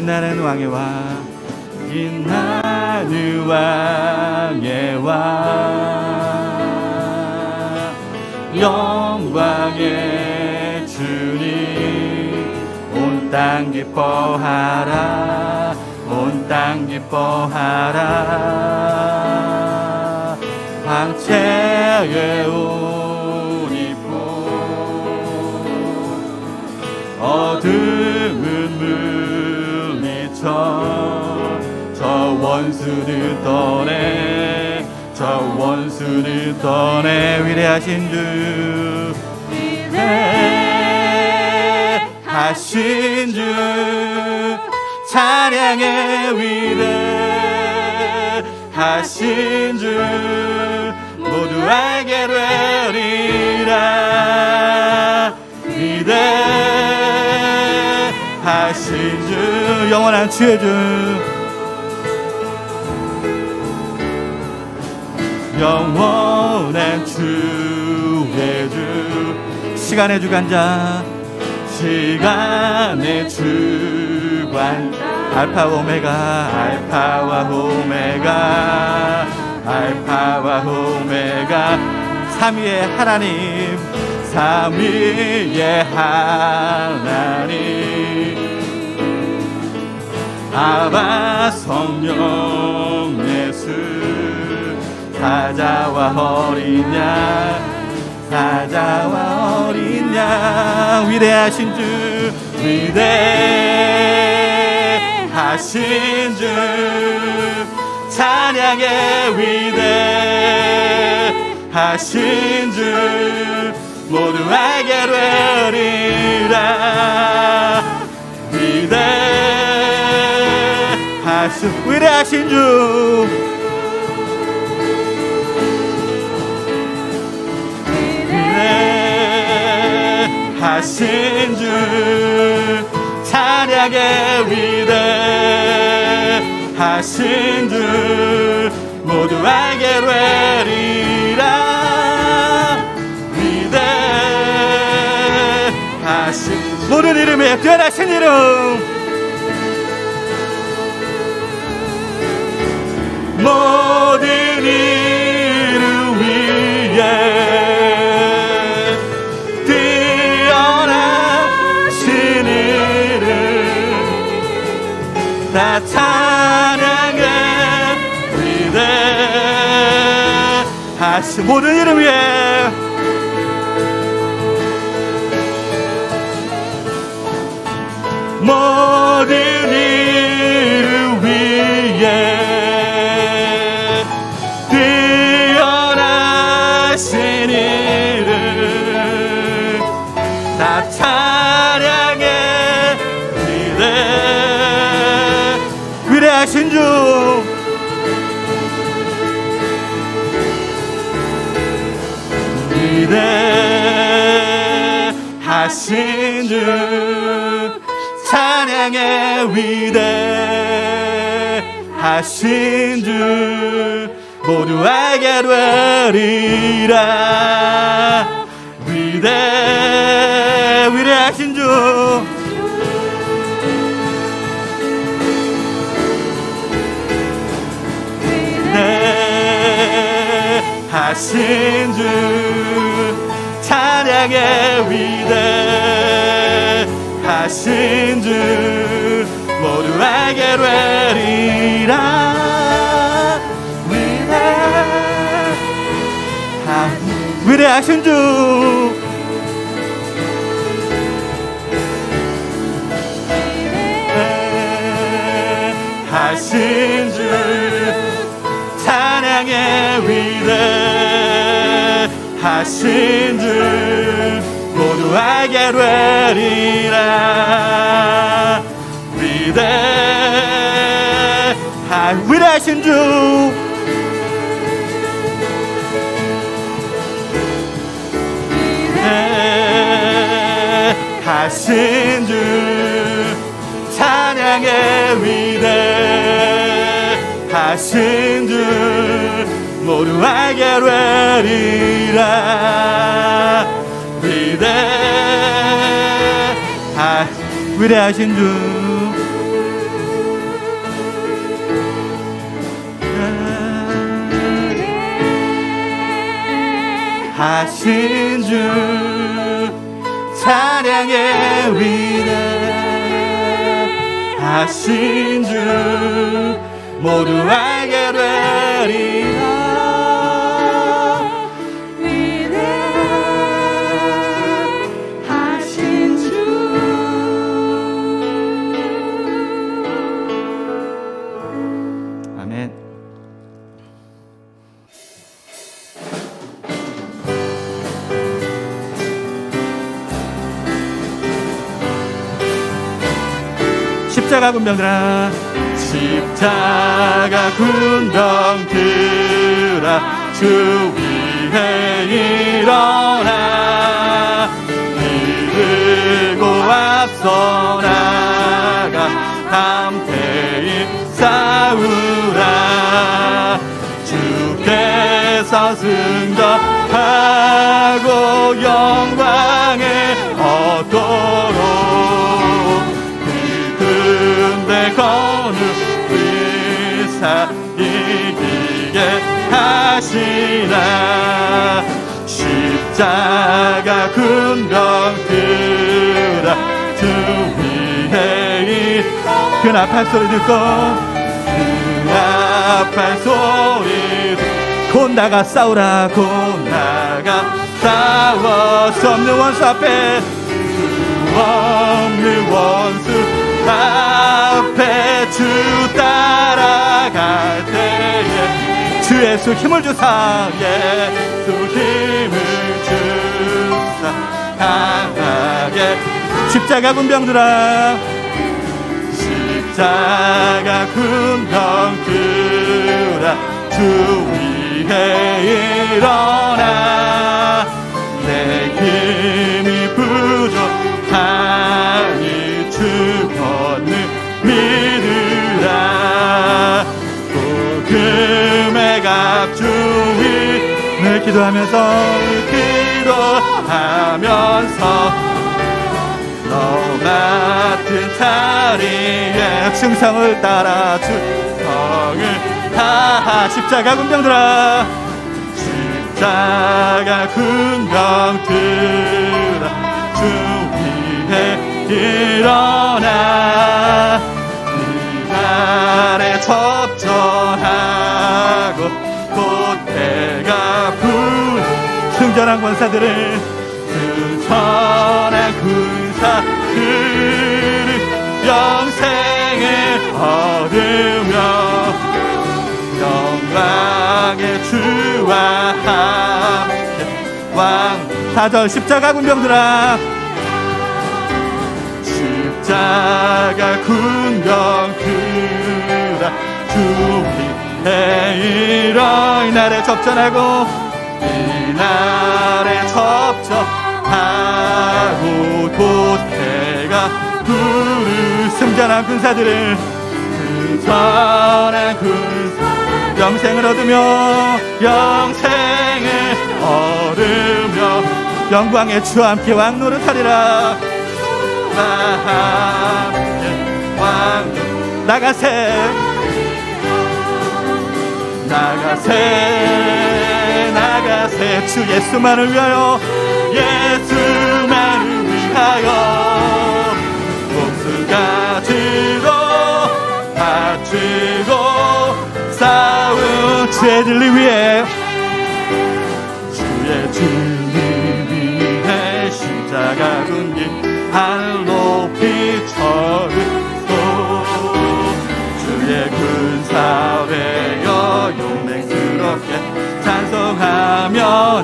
빛나는 왕의 왕, 빛나는 왕의 왕, 영광의 주님, 온 땅 기뻐하라, 온 땅 기뻐하라. 황체의 옷 입고 어둠은 물리쳐 저 원수를 떠내, 저 원수를 떠내. 위대하신 주, 위대하신 주, 찬양의 위대하신 주, 모두 알게 되리라. 위대하신 주, 영원한 주의 주, 영원한 주의 주. 시간의 주관자, 시간의 주관자, 알파와 오메가, 알파와 오메가, 알파와 오메가. 삼위의 하나님, 삼위의 하나님, 아바 성령 예수, 사자와 어린 양, 사자와 어린 양. 위대하신 주, 위대하신 주, 찬양의 위대하신 주, 모두 알게 되리라. 위대하신 주, 위대하신 주, 찬양의 위대하신 주, 모두 알게 되리라. 위대하신 모든 이름에 뛰어나신 이름, 모든 이름 위에 뛰어나신 이름, 다 찬양의 위대하신 모든 이름 위에, 모든 이름 위에 뛰어나신 이름, 다 찬양의 위대하신 주, 위대하신 주, 찬양의 위대하신 주, 모두 알게 되리라. 위대하신 주, 위대하신 주, 찬양의 위대하신 주, 모두 알게 되리라. 위대하신 주, 위대하신 주, 찬양의 위대하신 주, 모두 알게 되리라. 위대하신 주, 위대하신 주, 찬양의 위대하신 주, 모두 알게 되리라. 위대하신 주, 하신 주 찬양의 위대하신 주 모두 알게 되리라. 위대하신 주 아멘. 십자가 군병들아 십자가 군병들아 주 위에 일어나 이르고 앞서 나가 담대히 싸우라. 주께서 승천하고 영광에 얻도록 근데 거룩을 이기게 하시라. 십자가 군병들아 주 위에 그 나팔 소리 듣고 그 나팔 소리 곧 나가 싸우라. 곧 나가 싸워 수 없는 원수 앞에 수 없는 원수 앞에 주 따라갈 때에 주 예수 힘을 주사 예수 힘을 주사 강하게 십자가 군병들아 십자가 군병들아 주 위에 일어나 내 힘이 부족하니 주 권능 믿으라. 복음의 갑주위 늘 기도하면서 너 같은 자리에 충성을 따라 주성을 다하. 십자가 군병들아 십자가 군병들아 주 위에 일어나 이날에 접전하고 곧 해가 불 승전한 권사들을 승천한 군사들을 영생을 얻으며 영광의 주와 함께 왕 4절 십자가 군병들아 십자가 군병들아 주 위에 일어 이날에 접전하고 이날에 접전하고 곧 해가 부르 승전한 군사들을 승전한 군사 영생을 얻으며 영생을 얻으며 영광의 주와 함께 왕노릇하리라. 함께 왕 나가세 주 예수만을 위하여 예수만을 위하여 목숨까지도 바치고 싸운 주의 진리 위에 주의 진리 위에 십자가 군기 하늘 높이 쳐르소 주의 군사되어 용맹스럽게 찬송하며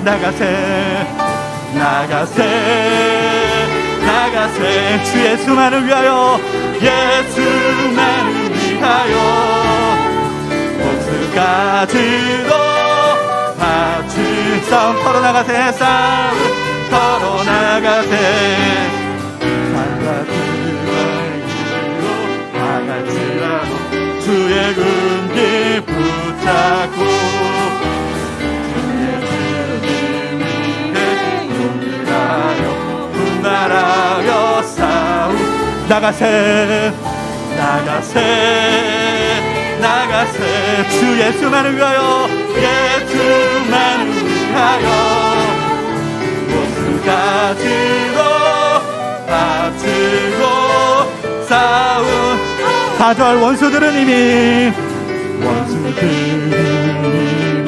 나가세 주 예수만을 위하여 예수만을 위하여 목숨까지도 바친 싸움 털어나가세 싸움 털어나가세 산과 들과 이로 나갈지라도 주의 군기 붙잡고 주의 주님께 용기하여 분발하여 싸움 나가세 주 예수만을 위하여 예수만을 위하여 마주할 원수들은 이미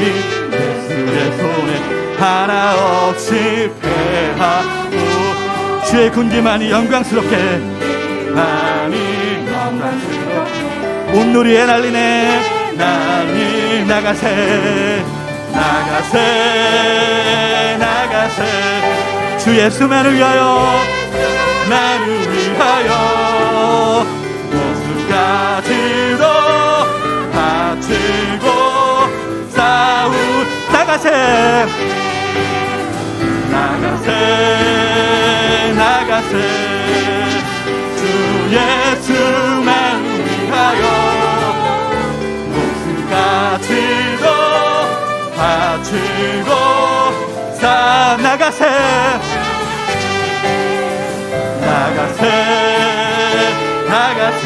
예수의 손에 하나 없이 패하고 주의 군기만이 영광스럽게 온누리에 날리네. 날리 나가세 주 예수만을 위하여 나를 위하여 모습까지도 바치고 싸우 나가세 주 예수만 위하여 모습까지도 바치고 나가세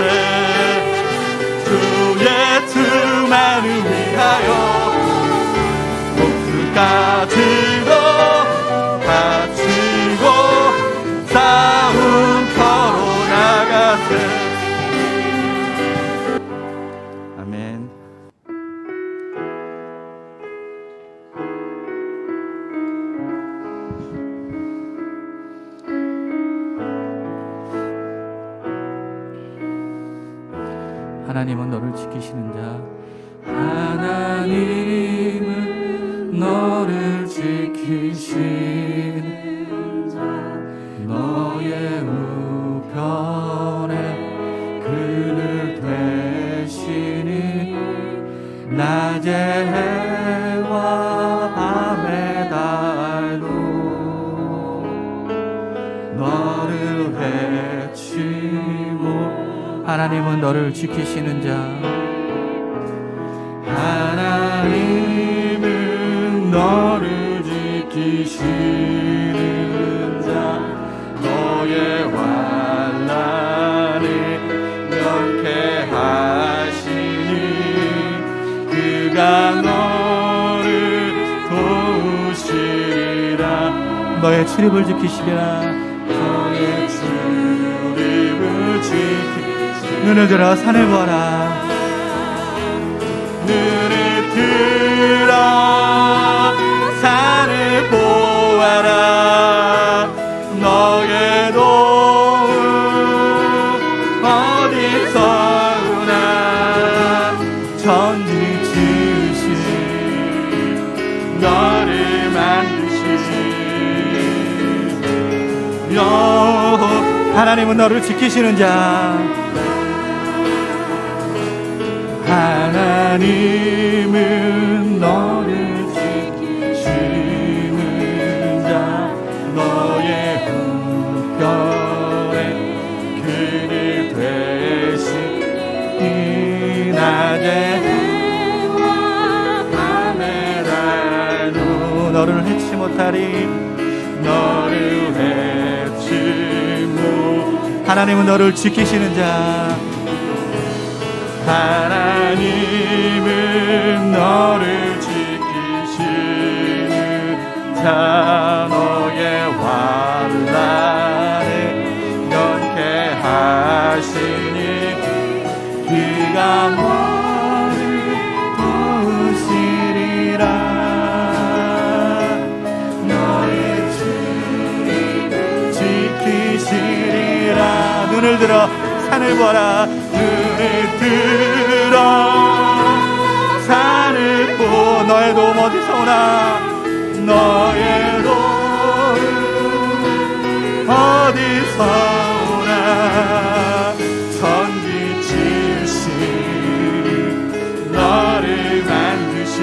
주 예수만을 위하여 목숨까지도 바치고 싸움터로 나가세. 아멘. 하나님은 너를 지키시는 자. 하나님은 너를 지키시는 자. 너의 우편에 그늘 되시니 낮의 해와 밤의 달도 너를 해치 못. 하나님은 너를 지키시는 자. 하나님은 너를 지키시는 자. 너의 환난을 면케하시니 그가 너를 도우시리라. 너의 출입을 지키시리라. 너의 출입을 지키시리라. 눈을 들어 산을 보아라. 눈을 들어 산을 보아라. 너의 도움 어디서 오나. 천지 지으신 너를 만드신 하나님은 너를 지키시는 자. 하나님은 너를 지키시는 자. 너의 우편에 그늘 되시니 낮의 해와 밤의 달도 너를 해치 못하리. 너를 해치 못. 하나님은 너를 지키시는 자. 하나님은 너를 지키시는 자. 너의 환난에 면케하시니 그가 너를 도우시리라. 너의 주를 지키시리라. 눈을 들어 산을 보아라. 눈을 들어 산을 보. 너의 도움 어디서 오나. 너의 도움 어디서 오나. 천지 지으신 너를 만드신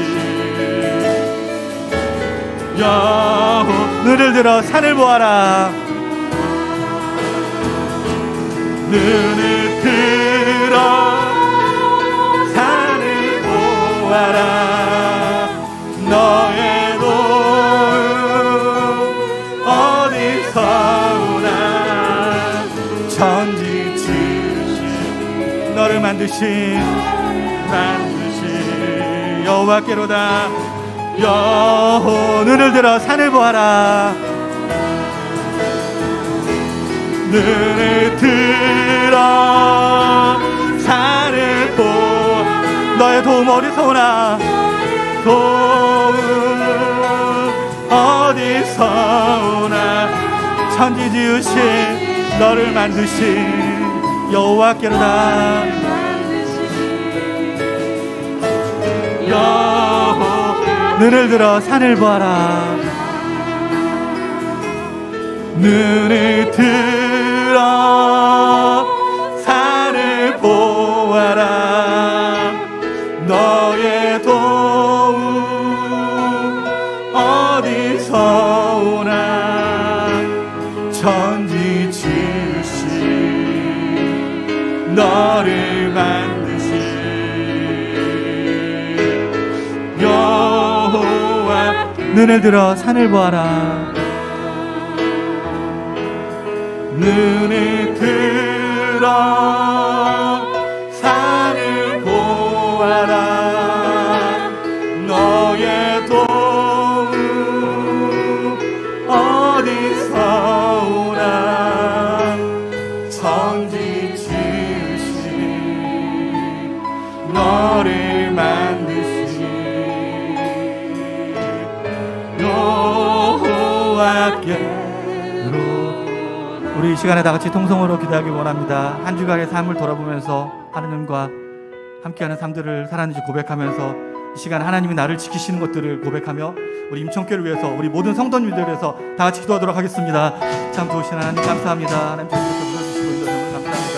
여호와. 눈을 들어 산을 보아라. 눈을 들어 산을 보아라. 너의 도움 어디서 오나. 천지 지으신 너를 만드신 여호와께로다. 눈을 들어 산을 보아라. 눈을 들어 산을 오나 도움 어디서 오나 천지 지으신 너를 만드신 여호와께로다. 눈을 들어 산을 보아라. 눈을 들어 산을 보아라. 너의 도움 어디서 오나 천지 지으신 너를 만드신 여호와. 눈을 들어 산을 보아라. 눈을 들어 산을 보아라. 너의 도움 어디서 오나 천지 지으신 너를 만드신 여호와께. 우리 이 시간에 다 같이 통성으로 기도하기 원합니다. 한 주간의 삶을 돌아보면서 하나님과 함께하는 삶들을 살았는지 고백하면서 이 시간에 하나님이 나를 지키시는 것들을 고백하며 우리 임청교를 위해서 우리 모든 성도님들을 위해서 다 같이 기도하도록 하겠습니다. 참 좋으신 하나님 감사합니다. 하나님 저희를 이렇게 불러주시고 있는 여러분 감사합니다.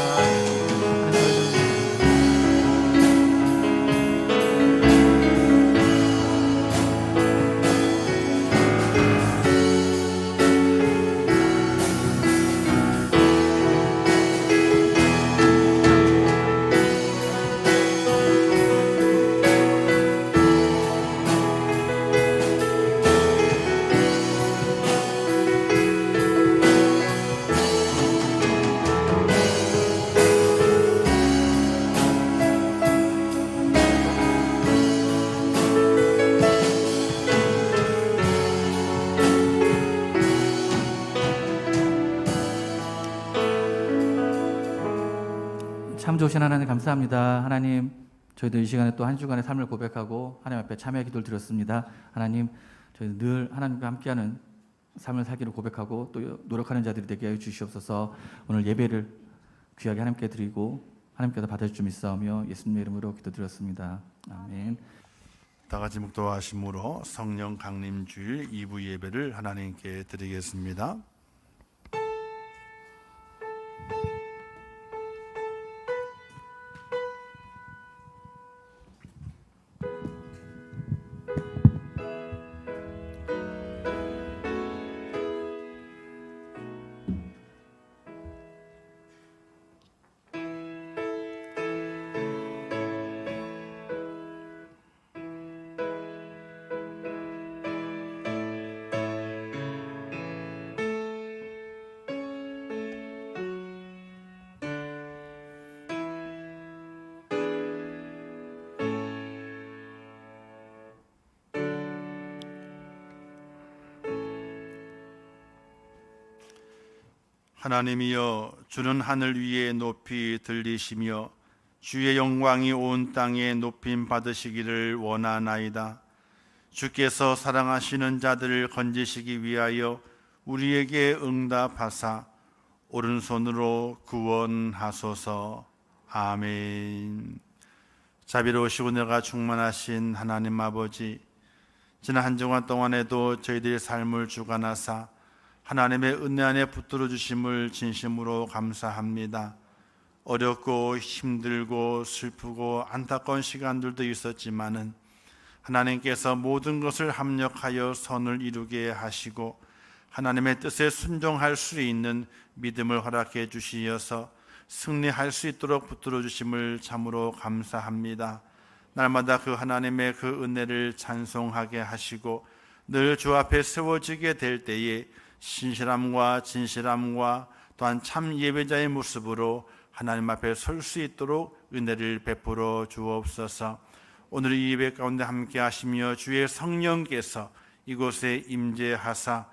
참 좋으신 하나님 감사합니다. 하나님 저희도 이 시간에 또 한 주간의 삶을 고백하고 하나님 앞에 참여의 기도를 드렸습니다. 하나님 저희 늘 하나님과 함께하는 삶을 살기를 고백하고 또 노력하는 자들이 되게 하여 주시옵소서. 오늘 예배를 귀하게 하나님께 드리고 하나님께서 받아주실 믿사오며 예수님의 이름으로 기도드렸습니다. 아멘. 다 같이 묵도하심으로 성령 강림 주일 2부 예배를 하나님께 드리겠습니다. 하나님이여, 주는 하늘 위에 높이 들리시며 주의 영광이 온 땅에 높임 받으시기를 원하나이다. 주께서 사랑하시는 자들을 건지시기 위하여 우리에게 응답하사 오른손으로 구원하소서. 아멘. 자비로우시고 내가 충만하신 하나님 아버지, 지난 한 주간 동안에도 저희들의 삶을 주관하사 하나님의 은혜 안에 붙들어 주심을 진심으로 감사합니다. 어렵고 힘들고 슬프고 안타까운 시간들도 있었지만은 하나님께서 모든 것을 합력하여 선을 이루게 하시고 하나님의 뜻에 순종할 수 있는 믿음을 허락해 주시어서 승리할 수 있도록 붙들어 주심을 참으로 감사합니다. 날마다 그 하나님의 그 은혜를 찬송하게 하시고 늘 주 앞에 세워지게 될 때에 신실함과 진실함과 또한 참 예배자의 모습으로 하나님 앞에 설 수 있도록 은혜를 베풀어 주옵소서. 오늘 이 예배 가운데 함께 하시며 주의 성령께서 이곳에 임재하사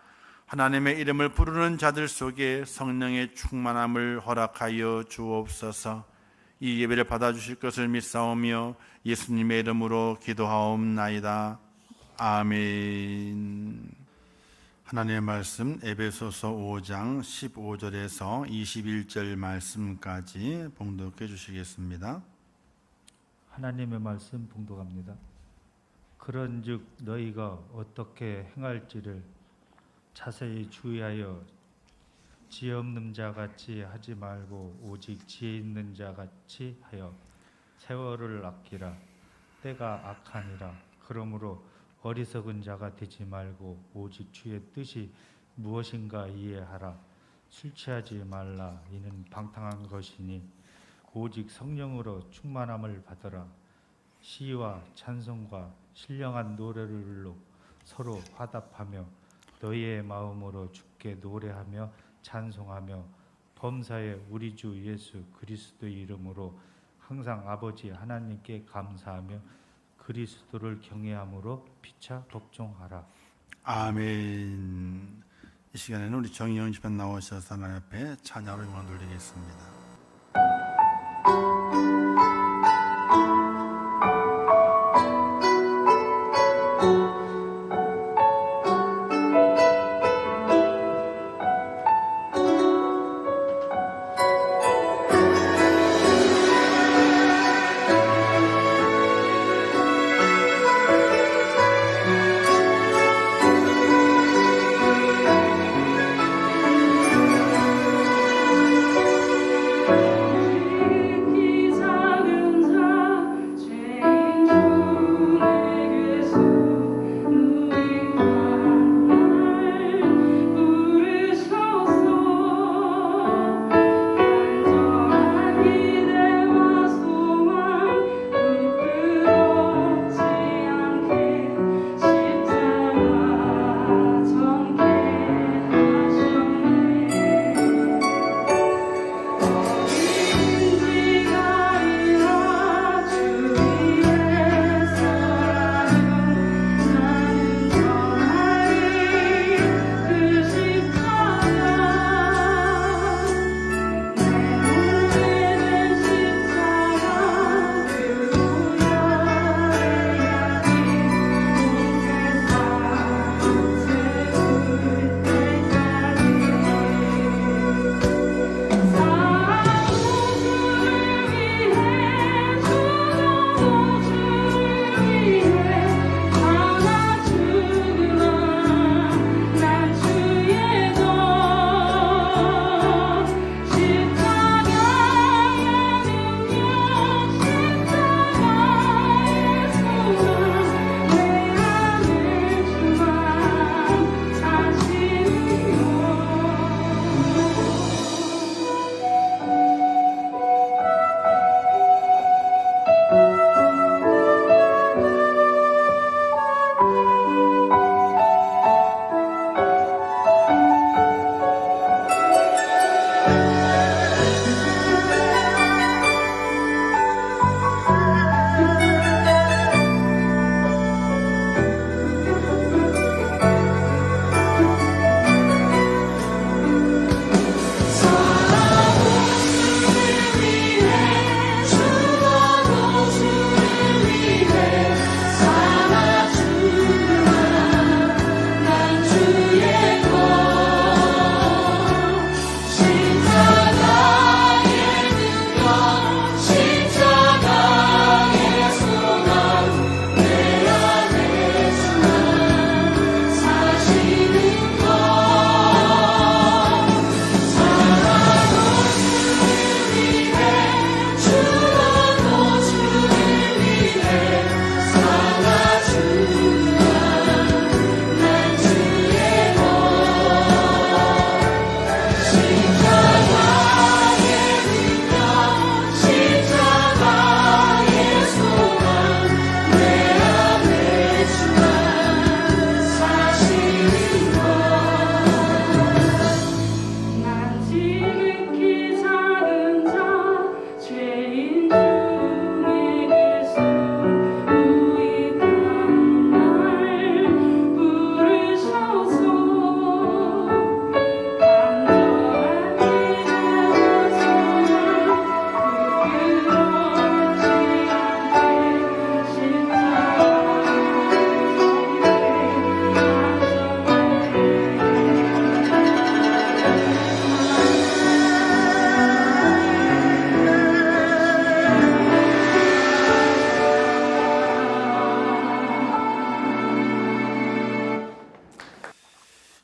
하나님의 이름을 부르는 자들 속에 성령의 충만함을 허락하여 주옵소서. 이 예배를 받아주실 것을 믿사오며 예수님의 이름으로 기도하옵나이다. 아멘. 하나님의 말씀 에베소서 5장 15절에서 21절 말씀까지 봉독해 주시겠습니다. 하나님의 말씀 봉독합니다. 그런즉 너희가 어떻게 행할지를 자세히 주의하여 지혜 없는 자 같이 하지 말고 오직 지혜 있는 자 같이 하여 세월을 아끼라. 때가 악하니라. 그러므로 어리석은 자가 되지 말고 오직 주의 뜻이 무엇인가 이해하라. 술 취하지 말라. 이는 방탕한 것이니 오직 성령으로 충만함을 받으라. 시와 찬송과 신령한 노래들로 서로 화답하며 너희의 마음으로 주께 노래하며 찬송하며 범사에 우리 주 예수 그리스도의 이름으로 항상 아버지 하나님께 감사하며 그리스도를 경외함으로 피차 복종하라. 아멘. 이 시간에는 우리 정의영 집안 나오셔서 하나님 앞에 찬양으로 영광 돌리겠습니다.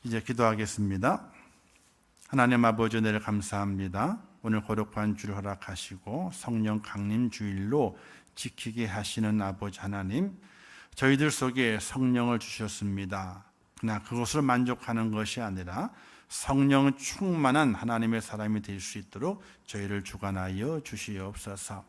이제 기도하겠습니다. 하나님 아버지, 은혜를 감사합니다. 오늘 거룩한 주를 허락하시고 성령 강림 주일로 지키게 하시는 아버지 하나님, 저희들 속에 성령을 주셨습니다. 그러나 그것으로 만족하는 것이 아니라 성령 충만한 하나님의 사람이 될 수 있도록 저희를 주관하여 주시옵소서.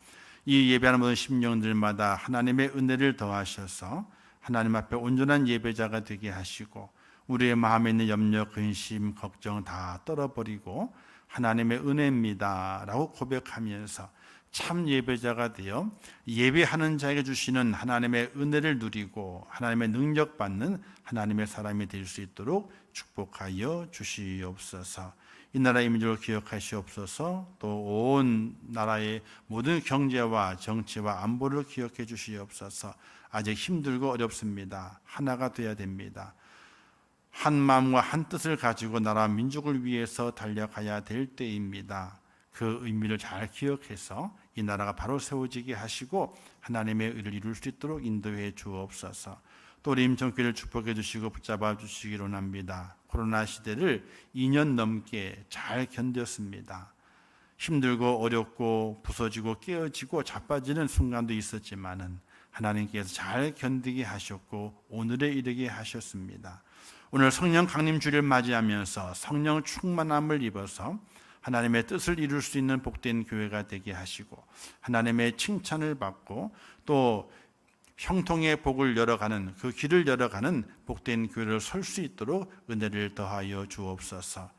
이 예배하는 모든 심령들마다 하나님의 은혜를 더하셔서 하나님 앞에 온전한 예배자가 되게 하시고, 우리의 마음에 있는 염려, 근심, 걱정 다 떨어버리고 하나님의 은혜입니다 라고 고백하면서 참 예배자가 되어 예배하는 자에게 주시는 하나님의 은혜를 누리고 하나님의 능력 받는 하나님의 사람이 될 수 있도록 축복하여 주시옵소서. 이 나라의 민족을 기억하시옵소서. 또 온 나라의 모든 경제와 정치와 안보를 기억해 주시옵소서. 아직 힘들고 어렵습니다. 하나가 되어야 됩니다. 한 마음과 한 뜻을 가지고 나라 민족을 위해서 달려가야 될 때입니다. 그 의미를 잘 기억해서 이 나라가 바로 세워지게 하시고 하나님의 의를 이룰 수 있도록 인도해 주옵소서. 또 우리 임정교회를 축복해 주시고 붙잡아 주시기로 합니다. 코로나 시대를 2년 넘게 잘 견뎠습니다. 힘들고 어렵고 부서지고 깨어지고 자빠지는 순간도 있었지만은 하나님께서 잘 견디게 하셨고 오늘에 이르게 하셨습니다. 오늘 성령 강림 주를 맞이하면서 성령 충만함을 입어서 하나님의 뜻을 이룰 수 있는 복된 교회가 되게 하시고 하나님의 칭찬을 받고 또 형통의 복을 열어가는 그 길을 열어가는 복된 교회를 설 수 있도록 은혜를 더하여 주옵소서.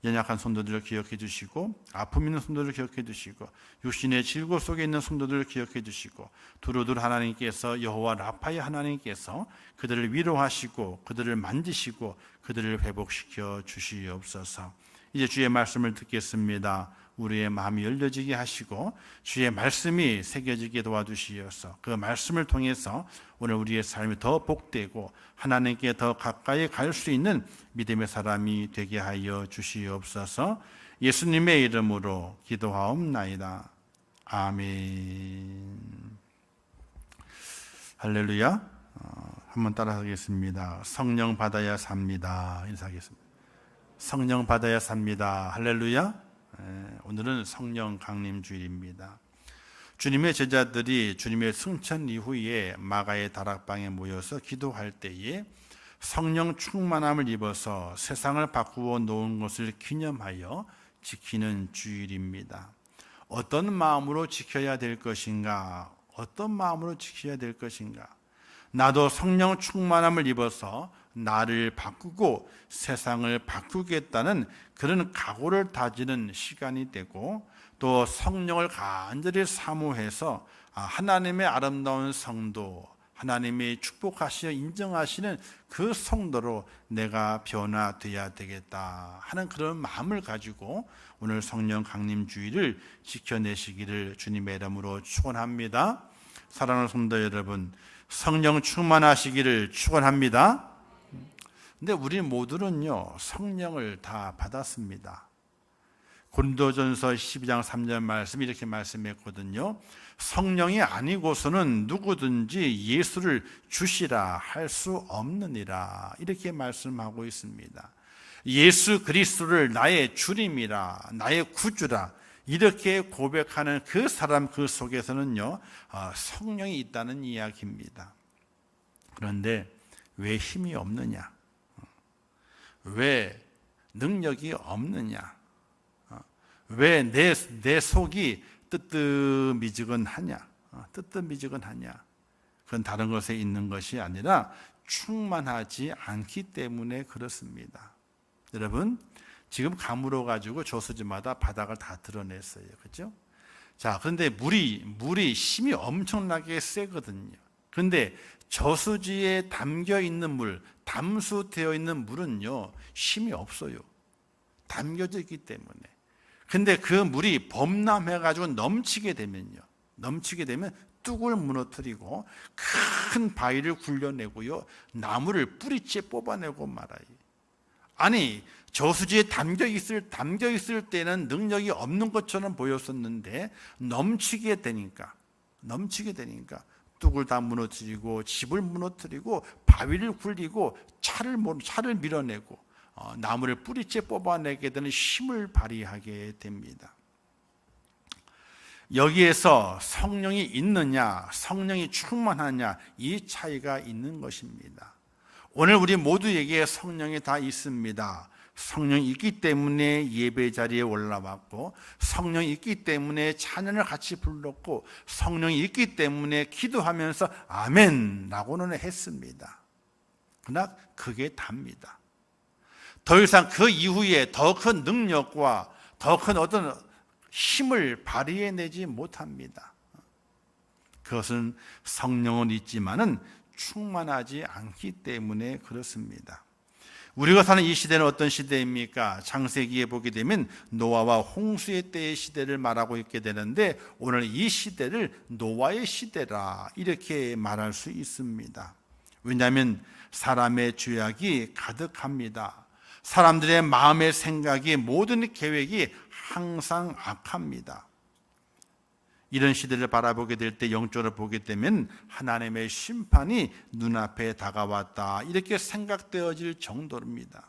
연약한 성도들을 기억해 주시고 아픔 있는 성도들을 기억해 주시고 육신의 질고 속에 있는 성도들을 기억해 주시고 두루두루 하나님께서 여호와 라파의 하나님께서 그들을 위로하시고 그들을 만지시고 그들을 회복시켜 주시옵소서. 이제 주의 말씀을 듣겠습니다. 우리의 마음이 열려지게 하시고 주의 말씀이 새겨지게 도와주시어서 그 말씀을 통해서 오늘 우리의 삶이 더 복되고 하나님께 더 가까이 갈 수 있는 믿음의 사람이 되게 하여 주시옵소서. 예수님의 이름으로 기도하옵나이다. 아멘. 할렐루야. 한번 따라하겠습니다. 성령 받아야 삽니다. 인사하겠습니다. 성령 받아야 삽니다. 할렐루야. 오늘은 성령 강림 주일입니다. 주님의 제자들이 주님의 승천 이후에 마가의 다락방에 모여서 기도할 때에 성령 충만함을 입어서 세상을 바꾸어 놓은 것을 기념하여 지키는 주일입니다. 어떤 마음으로 지켜야 될 것인가? 어떤 마음으로 지켜야 될 것인가? 나도 성령 충만함을 입어서 나를 바꾸고 세상을 바꾸겠다는 그런 각오를 다지는 시간이 되고 또 성령을 간절히 사모해서 하나님의 아름다운 성도, 하나님이 축복하시어 인정하시는 그 성도로 내가 변화되어야 되겠다 하는 그런 마음을 가지고 오늘 성령 강림 주일을 지켜내시기를 주님의 이름으로 축원합니다. 사랑하는 성도 여러분, 성령 충만하시기를 축원합니다. 근데 우리 모두는요 성령을 다 받았습니다. 고린도전서 12장 3절 말씀 이렇게 말씀했거든요. 성령이 아니고서는 누구든지 예수를 주시라 할 수 없느니라 이렇게 말씀하고 있습니다. 예수 그리스도를 나의 주님이라 나의 구주라 이렇게 고백하는 그 사람 그 속에서는요 성령이 있다는 이야기입니다. 그런데 왜 힘이 없느냐? 왜 능력이 없느냐? 왜 내 속이 뜨뜻미지근하냐? 뜨뜻미지근하냐? 그건 다른 것에 있는 것이 아니라 충만하지 않기 때문에 그렇습니다. 여러분, 지금 가물어 가지고 저수지마다 바닥을 다 드러냈어요. 그렇죠? 자, 그런데 물이 힘이 엄청나게 세거든요. 그런데 저수지에 담겨 있는 물, 담수되어 있는 물은요 힘이 없어요. 담겨져 있기 때문에. 근데 그 물이 범람해 가지고 넘치게 되면 뚝을 무너뜨리고 큰 바위를 굴려내고요 나무를 뿌리째 뽑아내고 말아요. 아니 저수지에 담겨 있을 때는 능력이 없는 것처럼 보였었는데 넘치게 되니까 뚝을 다 무너뜨리고 집을 무너뜨리고 바위를 굴리고 차를 밀어내고 나무를 뿌리째 뽑아내게 되는 힘을 발휘하게 됩니다. 여기에서 성령이 있느냐, 성령이 충만하냐, 이 차이가 있는 것입니다. 오늘 우리 모두에게 성령이 다 있습니다. 성령이 있기 때문에 예배 자리에 올라왔고, 성령이 있기 때문에 찬양을 같이 불렀고, 성령이 있기 때문에 기도하면서 아멘라고는 했습니다. 그러나 그게 답니다. 더 이상 그 이후에 더 큰 능력과 더 큰 어떤 힘을 발휘해내지 못합니다. 그것은 성령은 있지만은 충만하지 않기 때문에 그렇습니다. 우리가 사는 이 시대는 어떤 시대입니까? 창세기에 보게 되면 노아와 홍수의 때의 시대를 말하고 있게 되는데, 오늘 이 시대를 노아의 시대라 이렇게 말할 수 있습니다. 왜냐하면 사람의 죄악이 가득합니다. 사람들의 마음의 생각이, 모든 계획이 항상 악합니다. 이런 시대를 바라보게 될 때, 영적으로 보게 되면 하나님의 심판이 눈앞에 다가왔다 이렇게 생각되어질 정도입니다.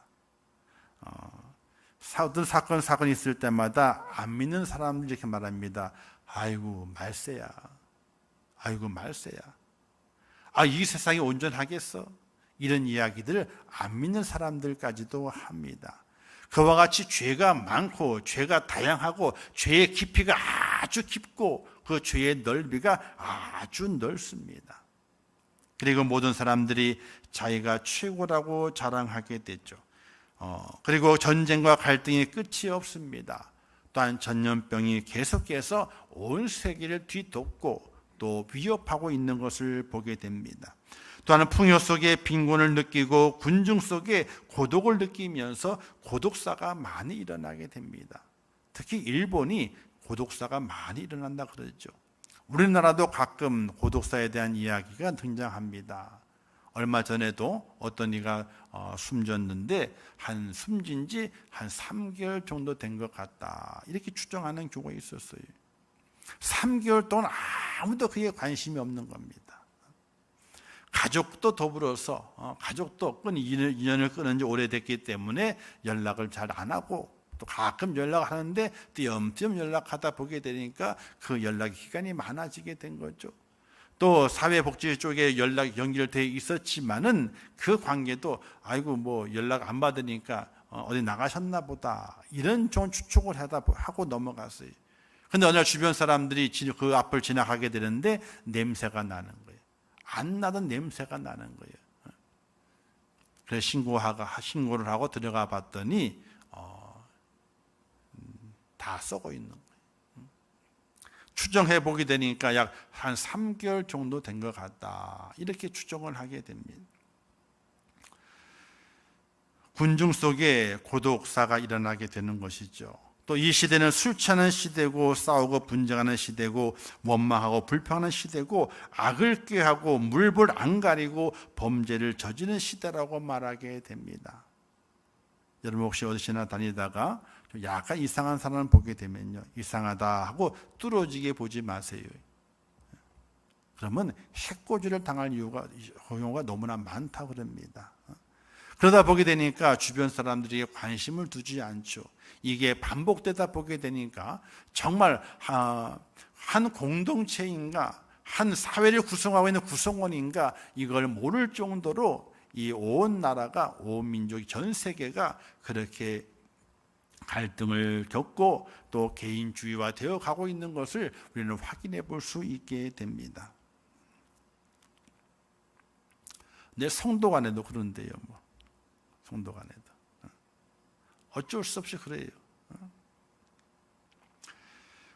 어떤 사건이 있을 때마다 안 믿는 사람들이 이렇게 말합니다. 아이고 말세야, 아이고 말세야, 이 세상이 온전하겠어? 이런 이야기들을 안 믿는 사람들까지도 합니다. 그와 같이 죄가 많고 죄가 다양하고 죄의 깊이가 아주 깊고 그 죄의 넓이가 아주 넓습니다. 그리고 모든 사람들이 자기가 최고라고 자랑하게 됐죠. 그리고 전쟁과 갈등이 끝이 없습니다. 또한 전염병이 계속해서 온 세계를 뒤덮고 또 위협하고 있는 것을 보게 됩니다. 또한 풍요 속에 빈곤을 느끼고 군중 속에 고독을 느끼면서 고독사가 많이 일어나게 됩니다. 특히 일본이 고독사가 많이 일어난다 그러죠. 우리나라도 가끔 고독사에 대한 이야기가 등장합니다. 얼마 전에도 어떤 이가 숨졌는데 숨진 지 한 3개월 정도 된 것 같다 이렇게 추정하는 경우가 있었어요. 3개월 동안 아무도 그에 관심이 없는 겁니다. 가족도 더불어서 가족도 인연을 끊은 지 오래됐기 때문에 연락을 잘 안 하고, 또 가끔 연락하는데 띄엄띄엄 연락하다 보게 되니까 그 연락 기간이 많아지게 된 거죠. 또 사회복지 쪽에 연락이 연결되어 있었지만은 그 관계도 아이고 뭐 연락 안 받으니까 어디 나가셨나 보다 이런 좀 추측을 하고 넘어갔어요. 근데 어느 날 주변 사람들이 그 앞을 지나가게 되는데 냄새가 나는 거예요. 안 나던 냄새가 나는 거예요. 그래서 신고를 하고 들어가 봤더니 다 썩어 있는 거예요. 추정해 보게 되니까 약 한 3개월 정도 된 것 같다 이렇게 추정을 하게 됩니다. 군중 속에 고독사가 일어나게 되는 것이죠. 또 이 시대는 술 취하는 시대고, 싸우고 분쟁하는 시대고, 원망하고 불평하는 시대고, 악을 꾀하고 물불 안 가리고 범죄를 저지르는 시대라고 말하게 됩니다. 여러분 혹시 어디 지나다니다가 좀 약간 이상한 사람을 보게 되면요, 이상하다 하고 뚫어지게 보지 마세요. 그러면 해코지를 당할 경우가 너무나 많다 그럽니다. 그러다 보게 되니까 주변 사람들이 관심을 두지 않죠. 이게 반복되다 보게 되니까 정말 한 공동체인가, 한 사회를 구성하고 있는 구성원인가 이걸 모를 정도로 이 온 나라가, 온 민족이, 전 세계가 그렇게 갈등을 겪고 또 개인주의화 되어 가고 있는 것을 우리는 확인해 볼 수 있게 됩니다. 내 성도 간에도 그런데요. 성도 간에도 어쩔 수 없이 그래요.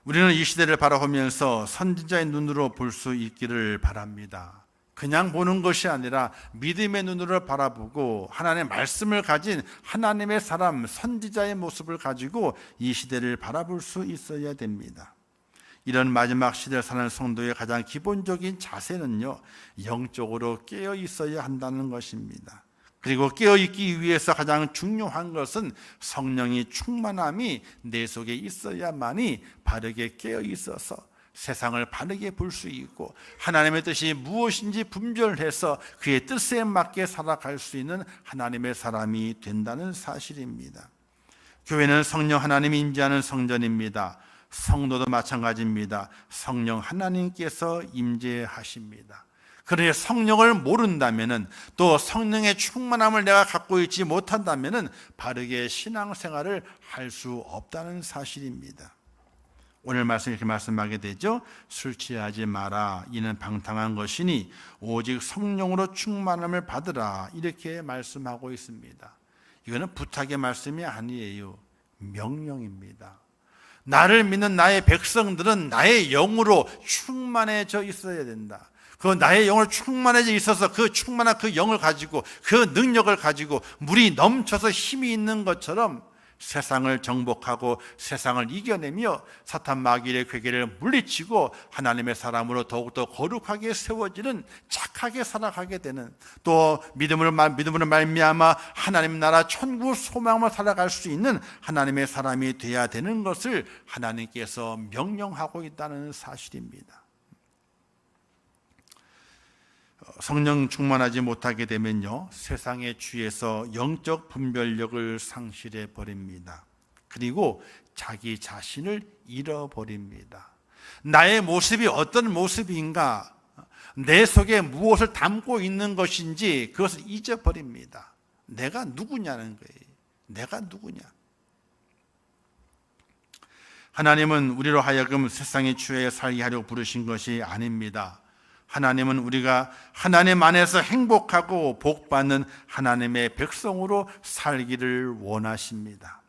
우리는 이 시대를 바라보면서 선지자의 눈으로 볼 수 있기를 바랍니다. 그냥 보는 것이 아니라 믿음의 눈으로 바라보고 하나님의 말씀을 가진 하나님의 사람, 선지자의 모습을 가지고 이 시대를 바라볼 수 있어야 됩니다. 이런 마지막 시대를 사는 성도의 가장 기본적인 자세는요, 영적으로 깨어 있어야 한다는 것입니다. 그리고 깨어있기 위해서 가장 중요한 것은 성령이 충만함이 내 속에 있어야만이 바르게 깨어있어서 세상을 바르게 볼 수 있고 하나님의 뜻이 무엇인지 분별해서 그의 뜻에 맞게 살아갈 수 있는 하나님의 사람이 된다는 사실입니다. 교회는 성령 하나님이 임재하는 성전입니다. 성도도 마찬가지입니다. 성령 하나님께서 임재하십니다. 그러니 성령을 모른다면은, 또 성령의 충만함을 내가 갖고 있지 못한다면은 바르게 신앙생활을 할 수 없다는 사실입니다. 오늘 말씀 이렇게 말씀하게 되죠. 술 취하지 마라. 이는 방탕한 것이니 오직 성령으로 충만함을 받으라. 이렇게 말씀하고 있습니다. 이거는 부탁의 말씀이 아니에요. 명령입니다. 나를 믿는 나의 백성들은 나의 영으로 충만해져 있어야 된다. 그 나의 영으로 충만해져 있어서 그 충만한 그 영을 가지고, 그 능력을 가지고 물이 넘쳐서 힘이 있는 것처럼 세상을 정복하고 세상을 이겨내며 사탄 마귀의 괴계를 물리치고 하나님의 사람으로 더욱더 거룩하게 세워지는, 착하게 살아가게 되는, 또 믿음으로 말미암아 하나님 나라 천국 소망을 살아갈 수 있는 하나님의 사람이 되어야 되는 것을 하나님께서 명령하고 있다는 사실입니다. 성령 충만하지 못하게 되면요, 세상의 주에서 영적 분별력을 상실해 버립니다. 그리고 자기 자신을 잃어버립니다. 나의 모습이 어떤 모습인가, 내 속에 무엇을 담고 있는 것인지 그것을 잊어버립니다. 내가 누구냐는 거예요. 내가 누구냐. 하나님은 우리로 하여금 세상의 주에 살게 하려고 부르신 것이 아닙니다. 하나님은 우리가 하나님 안에서 행복하고 복받는 하나님의 백성으로 살기를 원하십니다.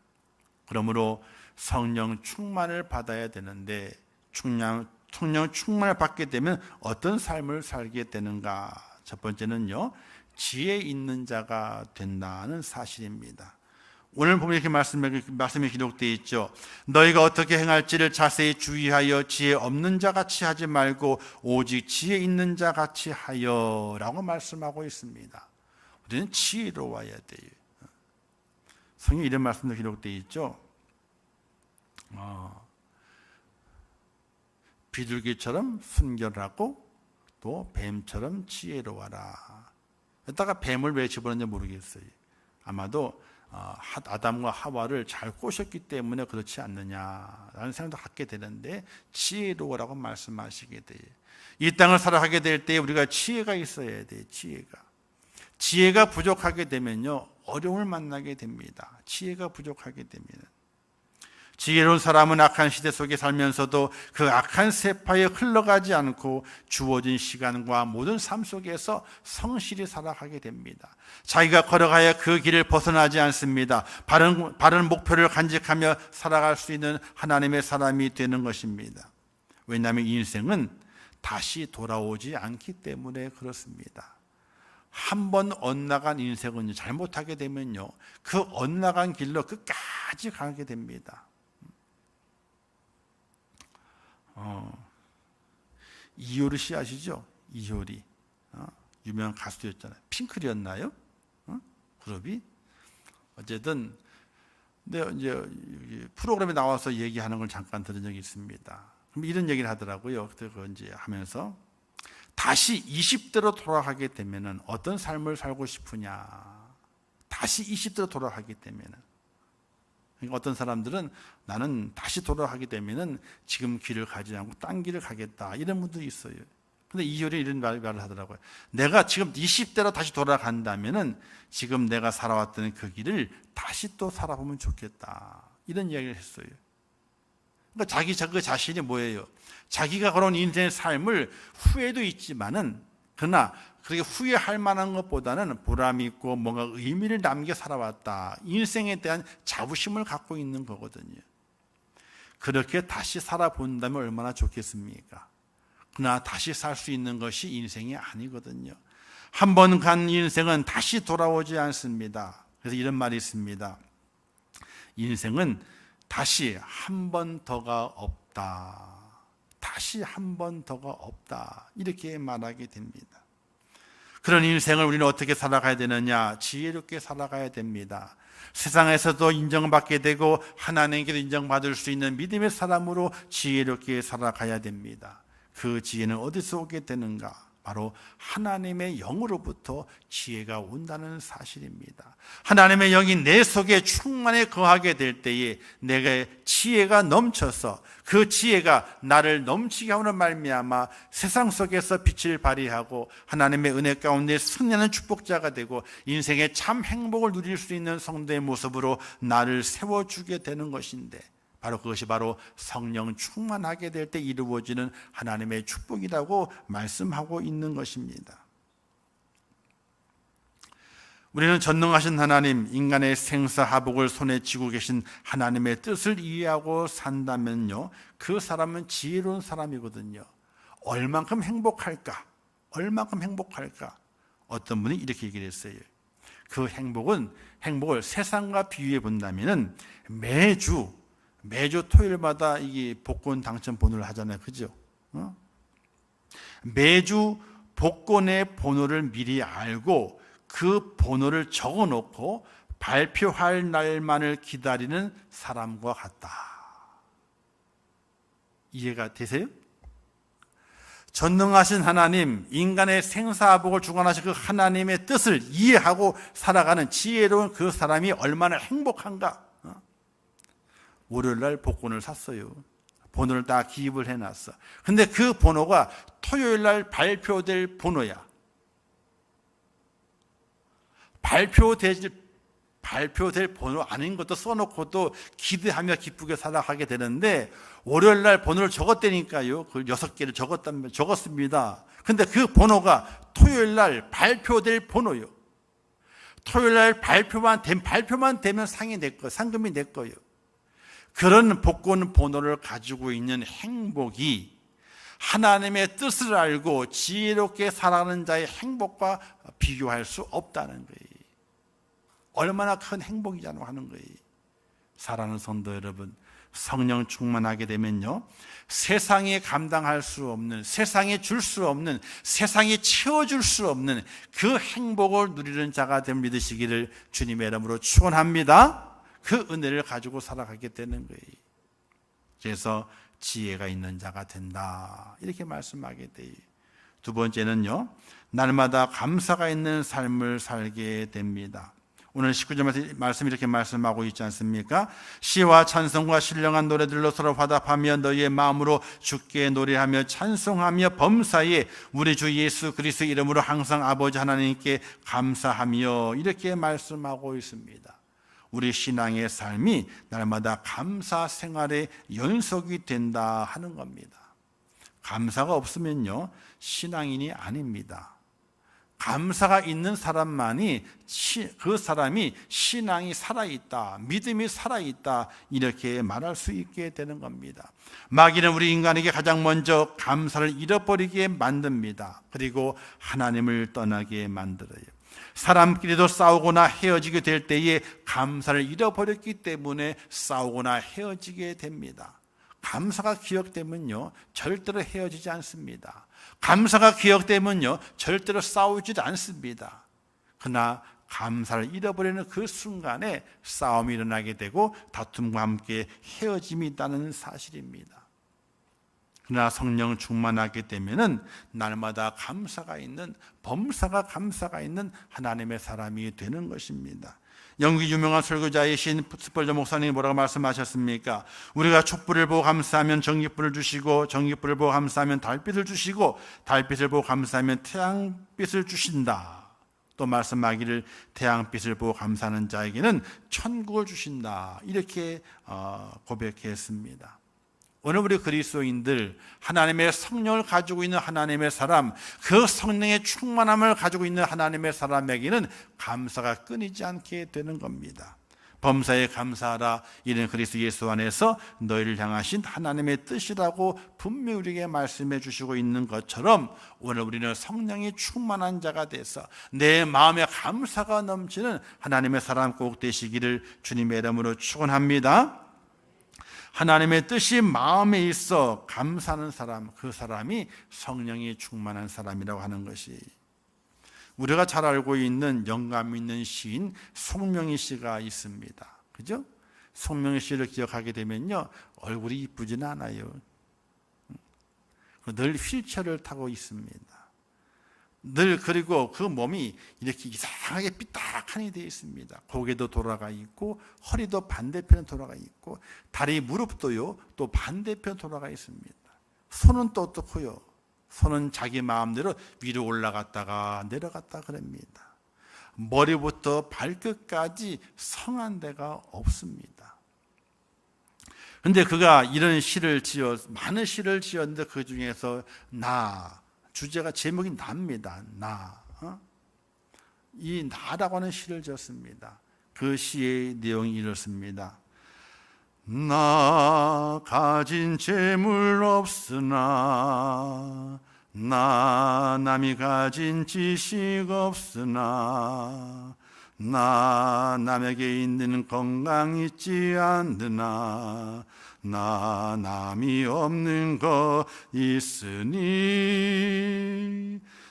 그러므로 성령 충만을 받아야 되는데, 성령 충만을 받게 되면 어떤 삶을 살게 되는가? 첫 번째는요, 지혜 있는 자가 된다는 사실입니다. 오늘 보면 이렇게 말씀이 기록되어 있죠. 너희가 어떻게 행할지를 자세히 주의하여 지혜 없는 자 같이 하지 말고 오직 지혜 있는 자 같이 하여 라고 말씀하고 있습니다. 우리는 지혜로워야 돼요. 성경에 이런 말씀도 기록되어 있죠. 비둘기처럼 순결하고 또 뱀처럼 지혜로워라. 여기다가 뱀을 왜 집어넣는지 모르겠어요. 아마도 아담과 하와를 잘 꼬셨기 때문에 그렇지 않느냐라는 생각도 갖게 되는데, 지혜로우라고 말씀하시게 돼요. 이 땅을 살아가게 될 때 우리가 지혜가 있어야 돼요. 지혜가 부족하게 되면요, 어려움을 만나게 됩니다. 지혜가 부족하게 되면. 지혜로운 사람은 악한 시대 속에 살면서도 그 악한 세파에 흘러가지 않고 주어진 시간과 모든 삶 속에서 성실히 살아가게 됩니다. 자기가 걸어가야 그 길을 벗어나지 않습니다. 바른 목표를 간직하며 살아갈 수 있는 하나님의 사람이 되는 것입니다. 왜냐하면 인생은 다시 돌아오지 않기 때문에 그렇습니다. 한 번 엇나간 인생은 잘못하게 되면요, 그 엇나간 길로 끝까지 가게 됩니다. 이효리 씨 아시죠? 이효리, 유명한 가수였잖아요. 핑클이었나요? 그룹이? 어쨌든 근데 이제 프로그램에 나와서 얘기하는 걸 잠깐 들은 적이 있습니다. 그럼 이런 얘기를 하더라고요. 그때 이제 하면서 다시 20대로 돌아가게 되면은 어떤 삶을 살고 싶으냐? 다시 20대로 돌아가게 되면은. 그러니까 어떤 사람들은 나는 다시 돌아가게 되면은 지금 길을 가지 않고 딴 길을 가겠다, 이런 분들이 있어요. 근데 이효리 이런 말을 하더라고요. 내가 지금 20대로 다시 돌아간다면은 지금 내가 살아왔던 그 길을 다시 또 살아보면 좋겠다, 이런 이야기를 했어요. 그러니까 자기 자신이 뭐예요? 자기가 걸어온 인생의 삶을 후회도 있지만은, 그러나 그렇게 후회할 만한 것보다는 보람 있고 뭔가 의미를 남겨 살아왔다, 인생에 대한 자부심을 갖고 있는 거거든요. 그렇게 다시 살아본다면 얼마나 좋겠습니까? 그러나 다시 살 수 있는 것이 인생이 아니거든요. 한 번 간 인생은 다시 돌아오지 않습니다. 그래서 이런 말이 있습니다. 인생은 다시 한 번 더가 없다. 다시 한 번 더가 없다. 이렇게 말하게 됩니다. 그런 인생을 우리는 어떻게 살아가야 되느냐? 지혜롭게 살아가야 됩니다. 세상에서도 인정받게 되고 하나님께도 인정받을 수 있는 믿음의 사람으로 지혜롭게 살아가야 됩니다. 그 지혜는 어디서 오게 되는가? 바로 하나님의 영으로부터 지혜가 온다는 사실입니다. 하나님의 영이 내 속에 충만히 거하게 될 때에 내게 지혜가 넘쳐서 그 지혜가 나를 넘치게 함으로 말미암아 세상 속에서 빛을 발휘하고 하나님의 은혜 가운데 승리하는 축복자가 되고 인생의 참 행복을 누릴 수 있는 성도의 모습으로 나를 세워주게 되는 것인데, 바로 그것이 바로 성령 충만하게 될 때 이루어지는 하나님의 축복이라고 말씀하고 있는 것입니다. 우리는 전능하신 하나님, 인간의 생사하복을 손에 쥐고 계신 하나님의 뜻을 이해하고 산다면요, 그 사람은 지혜로운 사람이거든요. 얼만큼 행복할까? 얼만큼 행복할까? 어떤 분이 이렇게 얘기를 했어요. 그 행복을 세상과 비유해 본다면은 매주 토요일마다 이게 복권 당첨 번호를 하잖아요. 그죠? 매주 복권의 번호를 미리 알고 그 번호를 적어 놓고 발표할 날만을 기다리는 사람과 같다. 이해가 되세요? 전능하신 하나님, 인간의 생사복을 주관하신 그 하나님의 뜻을 이해하고 살아가는 지혜로운 그 사람이 얼마나 행복한가. 월요일날 복권을 샀어요. 번호를 다 기입을 해놨어. 근데 그 번호가 토요일날 발표될 번호야. 발표될 번호 아닌 것도 써놓고도 기대하며 기쁘게 살아가게 되는데, 월요일날 번호를 적었다니까요. 그 6개를 적었습니다. 근데 그 번호가 토요일날 발표될 번호요. 토요일날 발표만 되면 상금이 내 거예요. 그런 복권 번호를 가지고 있는 행복이 하나님의 뜻을 알고 지혜롭게 살아가는 자의 행복과 비교할 수 없다는 거예요. 얼마나 큰 행복이잖아 하는 거예요. 사랑하는 성도 여러분, 성령 충만하게 되면요, 세상에 감당할 수 없는, 세상에 줄 수 없는, 세상에 채워줄 수 없는 그 행복을 누리는 자가 됨을 믿으시기를 주님의 이름으로 축원합니다. 그 은혜를 가지고 살아가게 되는 거예요. 그래서 지혜가 있는 자가 된다, 이렇게 말씀하게 돼요. 두 번째는요, 날마다 감사가 있는 삶을 살게 됩니다. 오늘 19절 말씀 이렇게 말씀하고 있지 않습니까? 시와 찬송과 신령한 노래들로 서로 화답하며 너희의 마음으로 주께 노래하며 찬송하며 범사에 우리 주 예수 그리스도 이름으로 항상 아버지 하나님께 감사하며, 이렇게 말씀하고 있습니다. 우리 신앙의 삶이 날마다 감사 생활의 연속이 된다 하는 겁니다. 감사가 없으면요, 신앙인이 아닙니다. 감사가 있는 사람만이 그 사람이 신앙이 살아있다, 믿음이 살아있다, 이렇게 말할 수 있게 되는 겁니다. 마귀는 우리 인간에게 가장 먼저 감사를 잃어버리게 만듭니다. 그리고 하나님을 떠나게 만들어요. 사람끼리도 싸우거나 헤어지게 될 때에 감사를 잃어버렸기 때문에 싸우거나 헤어지게 됩니다. 감사가 기억되면요, 절대로 헤어지지 않습니다. 감사가 기억되면요, 절대로 싸우지 않습니다. 그러나 감사를 잃어버리는 그 순간에 싸움이 일어나게 되고 다툼과 함께 헤어짐이 있다는 사실입니다. 그러나 성령 충만하게 되면은 날마다 감사가 있는, 범사가 감사가 있는 하나님의 사람이 되는 것입니다. 영국의 유명한 설교자이신 스펄전 목사님이 뭐라고 말씀하셨습니까? 우리가 촛불을 보고 감사하면 전깃불을 주시고, 전깃불을 보고 감사하면 달빛을 주시고, 달빛을 보고 감사하면 태양빛을 주신다. 또 말씀하기를 태양빛을 보고 감사하는 자에게는 천국을 주신다, 이렇게 고백했습니다. 오늘 우리 그리스도인들, 하나님의 성령을 가지고 있는 하나님의 사람, 그 성령의 충만함을 가지고 있는 하나님의 사람에게는 감사가 끊이지 않게 되는 겁니다. 범사에 감사하라, 이는 그리스도 예수 안에서 너희를 향하신 하나님의 뜻이라고 분명히 우리에게 말씀해 주시고 있는 것처럼, 오늘 우리는 성령이 충만한 자가 돼서 내 마음에 감사가 넘치는 하나님의 사람 꼭 되시기를 주님의 이름으로 축원합니다. 하나님의 뜻이 마음에 있어 감사하는 사람, 그 사람이 성령이 충만한 사람이라고 하는 것이, 우리가 잘 알고 있는 영감 있는 시인 송명희 씨가 있습니다. 그죠? 송명희 씨를 기억하게 되면요, 얼굴이 이쁘지는 않아요. 늘 휠체어를 타고 있습니다. 늘 그리고 그 몸이 이렇게 이상하게 삐딱하니 되어 있습니다. 고개도 돌아가 있고 허리도 반대편에 돌아가 있고 다리 무릎도요 또 반대편 돌아가 있습니다. 손은 또 어떻고요? 손은 자기 마음대로 위로 올라갔다가 내려갔다 그럽니다. 머리부터 발끝까지 성한 데가 없습니다. 그런데 그가 이런 시를 많은 시를 지었는데 그 중에서 주제가 제목이 나입니다. 이 나라고 하는 시를 지었습니다. 그 시의 내용이 이렇습니다. 나 가진 재물 없으나 나 남이 가진 지식 없으나 나 남에게 있는 건강 있지 않으나 나 남이 없는 거 있으니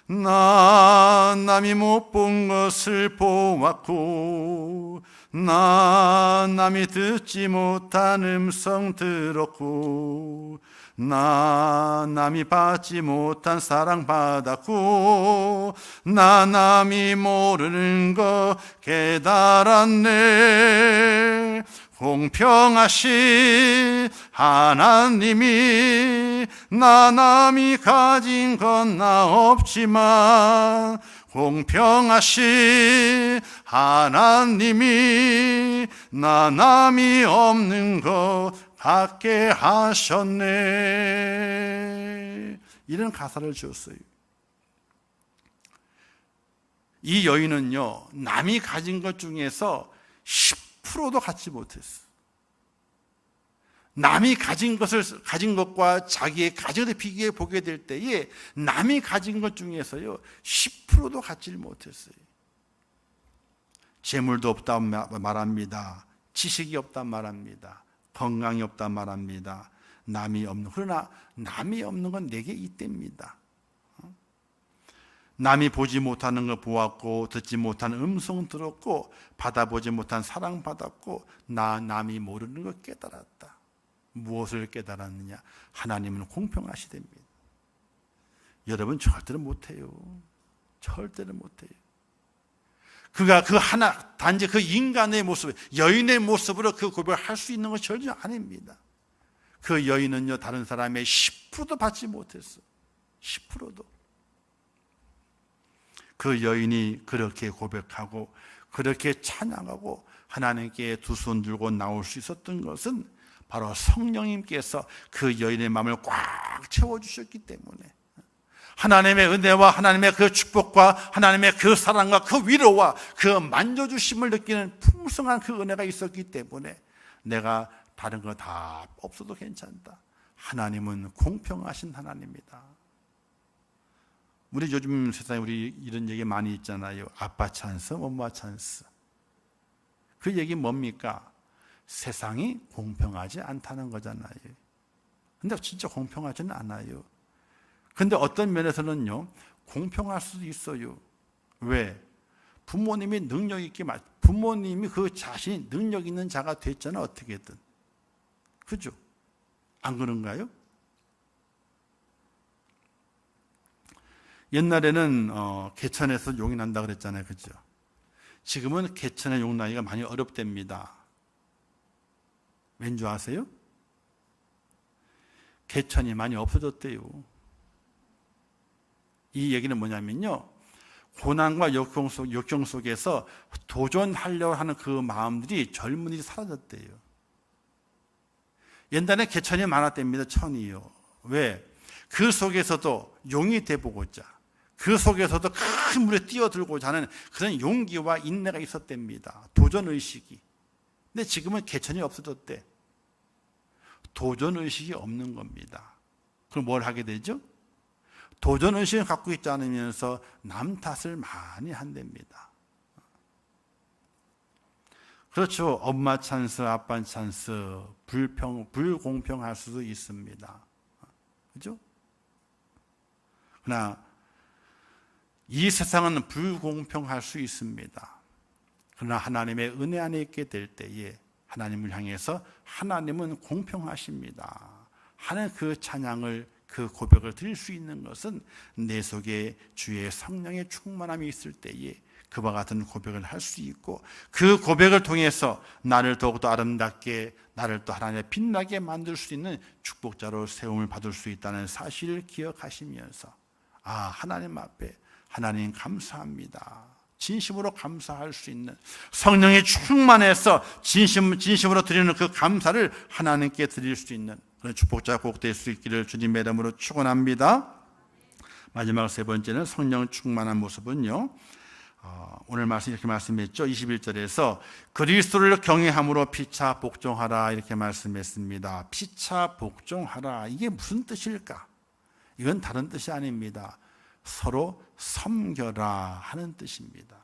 나 남이 못 본 것을 보았고 나 남이 듣지 못한 음성 들었고 나 남이 받지 못한 사랑 받았고 나 남이 모르는 거 깨달았네. 공평하신 하나님이 나 남이 가진 건 나 없지만 공평하신 하나님이 나 남이 없는 거 갖게 하셨네. 이런 가사를 지었어요. 이 여인은요, 남이 가진 것 중에서 10%도 갖지 못했어. 남이 가진 것과 자기의 가진 것을 비교해 보게 될 때에 남이 가진 것 중에서요 10%도 갖지를 못했어요. 재물도 없다 말합니다. 지식이 없다 말합니다. 건강이 없다 말합니다. 그러나 남이 없는 건 내게 있답니다. 남이 보지 못하는 거 보았고 듣지 못한 음성 들었고 받아보지 못한 사랑 받았고 남이 모르는 거 깨달았다. 무엇을 깨달았느냐? 하나님은 공평하시답니다. 여러분 절대로 못해요. 절대로 못해요. 그가 단지 그 인간의 모습, 여인의 모습으로 그 고백을 할 수 있는 건 절대 아닙니다. 그 여인은요 다른 사람의 10%도 받지 못했어. 10%도. 그 여인이 그렇게 고백하고 그렇게 찬양하고 하나님께 두 손 들고 나올 수 있었던 것은 바로 성령님께서 그 여인의 마음을 꽉 채워주셨기 때문에, 하나님의 은혜와 하나님의 그 축복과 하나님의 그 사랑과 그 위로와 그 만져주심을 느끼는 풍성한 그 은혜가 있었기 때문에 내가 다른 거 다 없어도 괜찮다. 하나님은 공평하신 하나님이다. 우리 요즘 세상에 우리 이런 얘기 많이 있잖아요. 아빠 찬스, 엄마 찬스. 그 얘기 뭡니까? 세상이 공평하지 않다는 거잖아요. 근데 진짜 공평하지는 않아요. 근데 어떤 면에서는요, 공평할 수도 있어요. 왜? 부모님이 부모님이 그 자신이 능력 있는 자가 됐잖아, 어떻게든. 그죠? 안 그런가요? 옛날에는 개천에서 용이 난다 그랬잖아요. 그죠? 지금은 개천에 용 나기가 많이 어렵답니다. 왠지 아세요? 개천이 많이 없어졌대요. 이 얘기는 뭐냐면요, 고난과 역경 속에서 도전하려고 하는 그 마음들이 젊은이들이 사라졌대요. 옛날에 개천이 많았답니다. 천이요. 왜? 그 속에서도 용이 돼보고자, 그 속에서도 큰 물에 뛰어들고자 하는 그런 용기와 인내가 있었답니다. 도전의식이. 근데 지금은 개천이 없어졌대. 도전의식이 없는 겁니다. 그럼 뭘 하게 되죠? 도전의식을 갖고 있지 않으면서 남 탓을 많이 한답니다. 그렇죠. 엄마 찬스, 아빠 찬스, 불공평할 수도 있습니다. 그죠? 그러나 이 세상은 불공평할 수 있습니다. 그러나 하나님의 은혜 안에 있게 될 때에 하나님을 향해서 하나님은 공평하십니다 하는 그 찬양을, 그 고백을 드릴 수 있는 것은 내 속에 주의 성령의 충만함이 있을 때에 그와 같은 고백을 할 수 있고, 그 고백을 통해서 나를 더욱더 아름답게, 나를 또 하나님의 빛나게 만들 수 있는 축복자로 세움을 받을 수 있다는 사실을 기억하시면서, 하나님 앞에 하나님 감사합니다, 진심으로 감사할 수 있는, 성령의 충만해서 진심으로 드리는 그 감사를 하나님께 드릴 수 있는 그런 축복자 꼭 될 수 있기를 주님의 이름으로 축원합니다. 마지막 세 번째는 성령 충만한 모습은요, 오늘 말씀 이렇게 말씀했죠. 21절에서 그리스도를 경외함으로 피차 복종하라 이렇게 말씀했습니다. 피차 복종하라, 이게 무슨 뜻일까? 이건 다른 뜻이 아닙니다. 서로 섬겨라 하는 뜻입니다.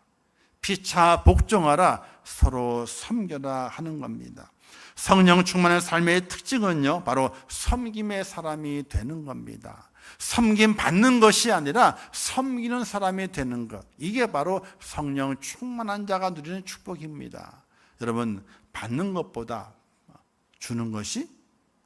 피차 복종하라, 서로 섬겨라 하는 겁니다. 성령 충만한 삶의 특징은요, 바로 섬김의 사람이 되는 겁니다. 섬김 받는 것이 아니라 섬기는 사람이 되는 것, 이게 바로 성령 충만한 자가 누리는 축복입니다. 여러분, 받는 것보다 주는 것이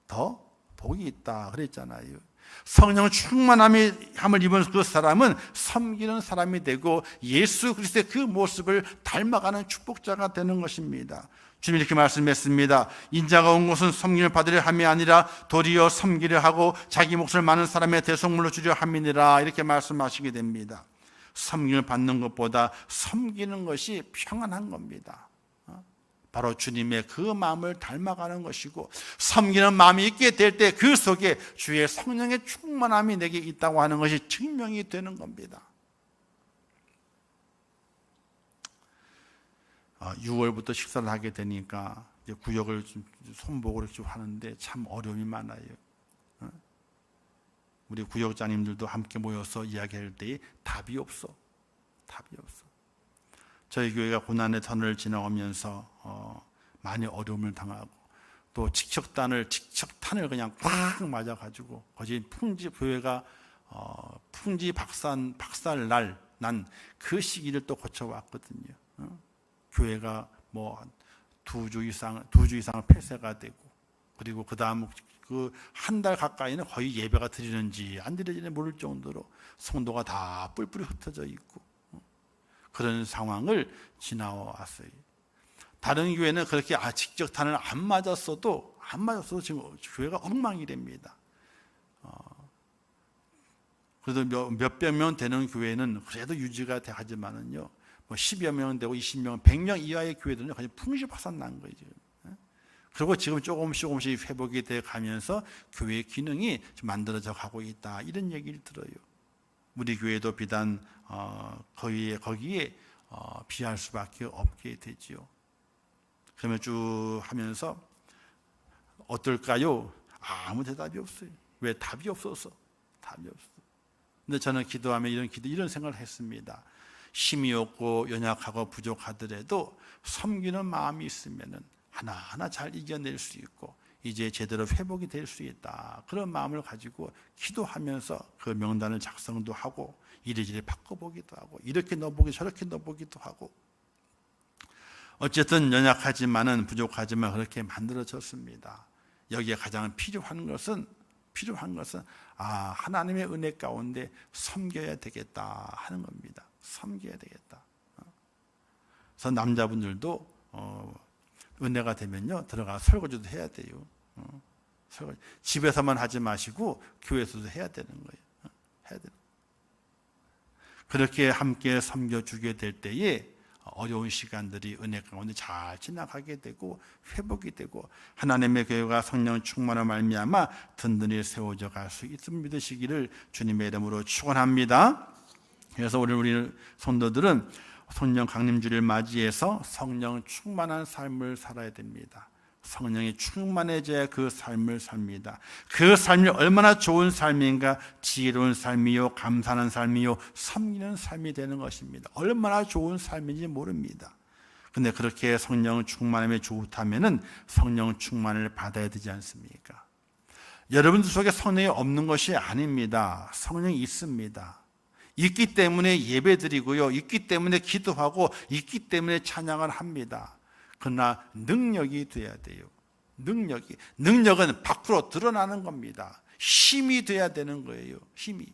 더 복이 있다 그랬잖아요. 성령 충만함을 입은 그 사람은 섬기는 사람이 되고 예수 그리스도의 그 모습을 닮아가는 축복자가 되는 것입니다. 주님이 이렇게 말씀했습니다. 인자가 온 것은 섬김을 받으려 함이 아니라 도리어 섬기려 하고 자기 몫을 많은 사람의 대속물로 주려 함이니라 이렇게 말씀하시게 됩니다. 섬김을 받는 것보다 섬기는 것이 평안한 겁니다. 바로 주님의 그 마음을 닮아가는 것이고, 섬기는 마음이 있게 될 때 그 속에 주의 성령의 충만함이 내게 있다고 하는 것이 증명이 되는 겁니다. 6월부터 식사를 하게 되니까 이제 구역을 좀 손목으로 좀 하는데 참 어려움이 많아요. 우리 구역장님들도 함께 모여서 이야기할 때 답이 없어. 저희 교회가 고난의 터널을 지나오면서 많이 어려움을 당하고, 또 직척탄을 그냥 꽉 맞아가지고, 거기 교회가 풍지 박살 난 그 시기를 또 거쳐왔거든요. 교회가 뭐 2주 이상 폐쇄가 되고, 그리고 그 다음 그 한 달 가까이는 거의 예배가 드리는지 안 드리는지 모를 정도로 성도가 다 뿔뿔이 흩어져 있고, 그런 상황을 지나왔어요. 다른 교회는 그렇게 직접탄을 안 맞았어도 지금 교회가 엉망이 됩니다. 그래도 몇백 명 되는 교회는 그래도 유지가 하지만은요, 뭐 10여 명 되고 20명, 100명 이하의 교회들은 거의 풍시박산 난 거예요. 지금. 그리고 지금 조금씩 회복이 돼 가면서 교회의 기능이 만들어져 가고 있다, 이런 얘기를 들어요. 우리 교회도 비단 거기에 비할 수밖에 없게 되지요. 그러면 쭉 하면서 어떨까요? 아무 대답이 없어요. 왜? 답이 없어서. 근데 저는 기도하며 이런 생각을 했습니다. 힘이 없고 연약하고 부족하더라도 섬기는 마음이 있으면은 하나하나 잘 이겨낼 수 있고, 이제 제대로 회복이 될 수 있다, 그런 마음을 가지고 기도하면서 그 명단을 작성도 하고, 이리저리 바꿔보기도 하고, 이렇게 넣어보기 저렇게 넣어보기도 하고, 어쨌든 연약하지만은 부족하지만 그렇게 만들어졌습니다. 여기에 가장 필요한 것은 하나님의 은혜 가운데 섬겨야 되겠다 하는 겁니다. 섬겨야 되겠다. 그래서 남자분들도 은혜가 되면요, 들어가 설거지도 해야 돼요. 설거지. 집에서만 하지 마시고 교회에서도 해야 되는 거예요. 그렇게 함께 섬겨주게 될 때에 어려운 시간들이 은혜 가운데 잘 지나가게 되고 회복이 되고, 하나님의 교회가 성령 충만함을 말미암아 든든히 세워져 갈 수 있음을 믿으시기를 주님의 이름으로 축원합니다. 그래서 우리 성도들은 성령 강림주를 맞이해서 성령 충만한 삶을 살아야 됩니다. 성령이 충만해져야 그 삶을 삽니다. 그 삶이 얼마나 좋은 삶인가, 지혜로운 삶이요, 감사하는 삶이요, 섬기는 삶이 되는 것입니다. 얼마나 좋은 삶인지 모릅니다. 근데 그렇게 성령 충만함에 좋다면은 성령 충만을 받아야 되지 않습니까? 여러분들 속에 성령이 없는 것이 아닙니다. 성령이 있습니다. 있기 때문에 예배드리고요. 있기 때문에 기도하고 있기 때문에 찬양을 합니다. 그러나 능력이 돼야 돼요. 능력은 밖으로 드러나는 겁니다. 힘이 돼야 되는 거예요. 힘이.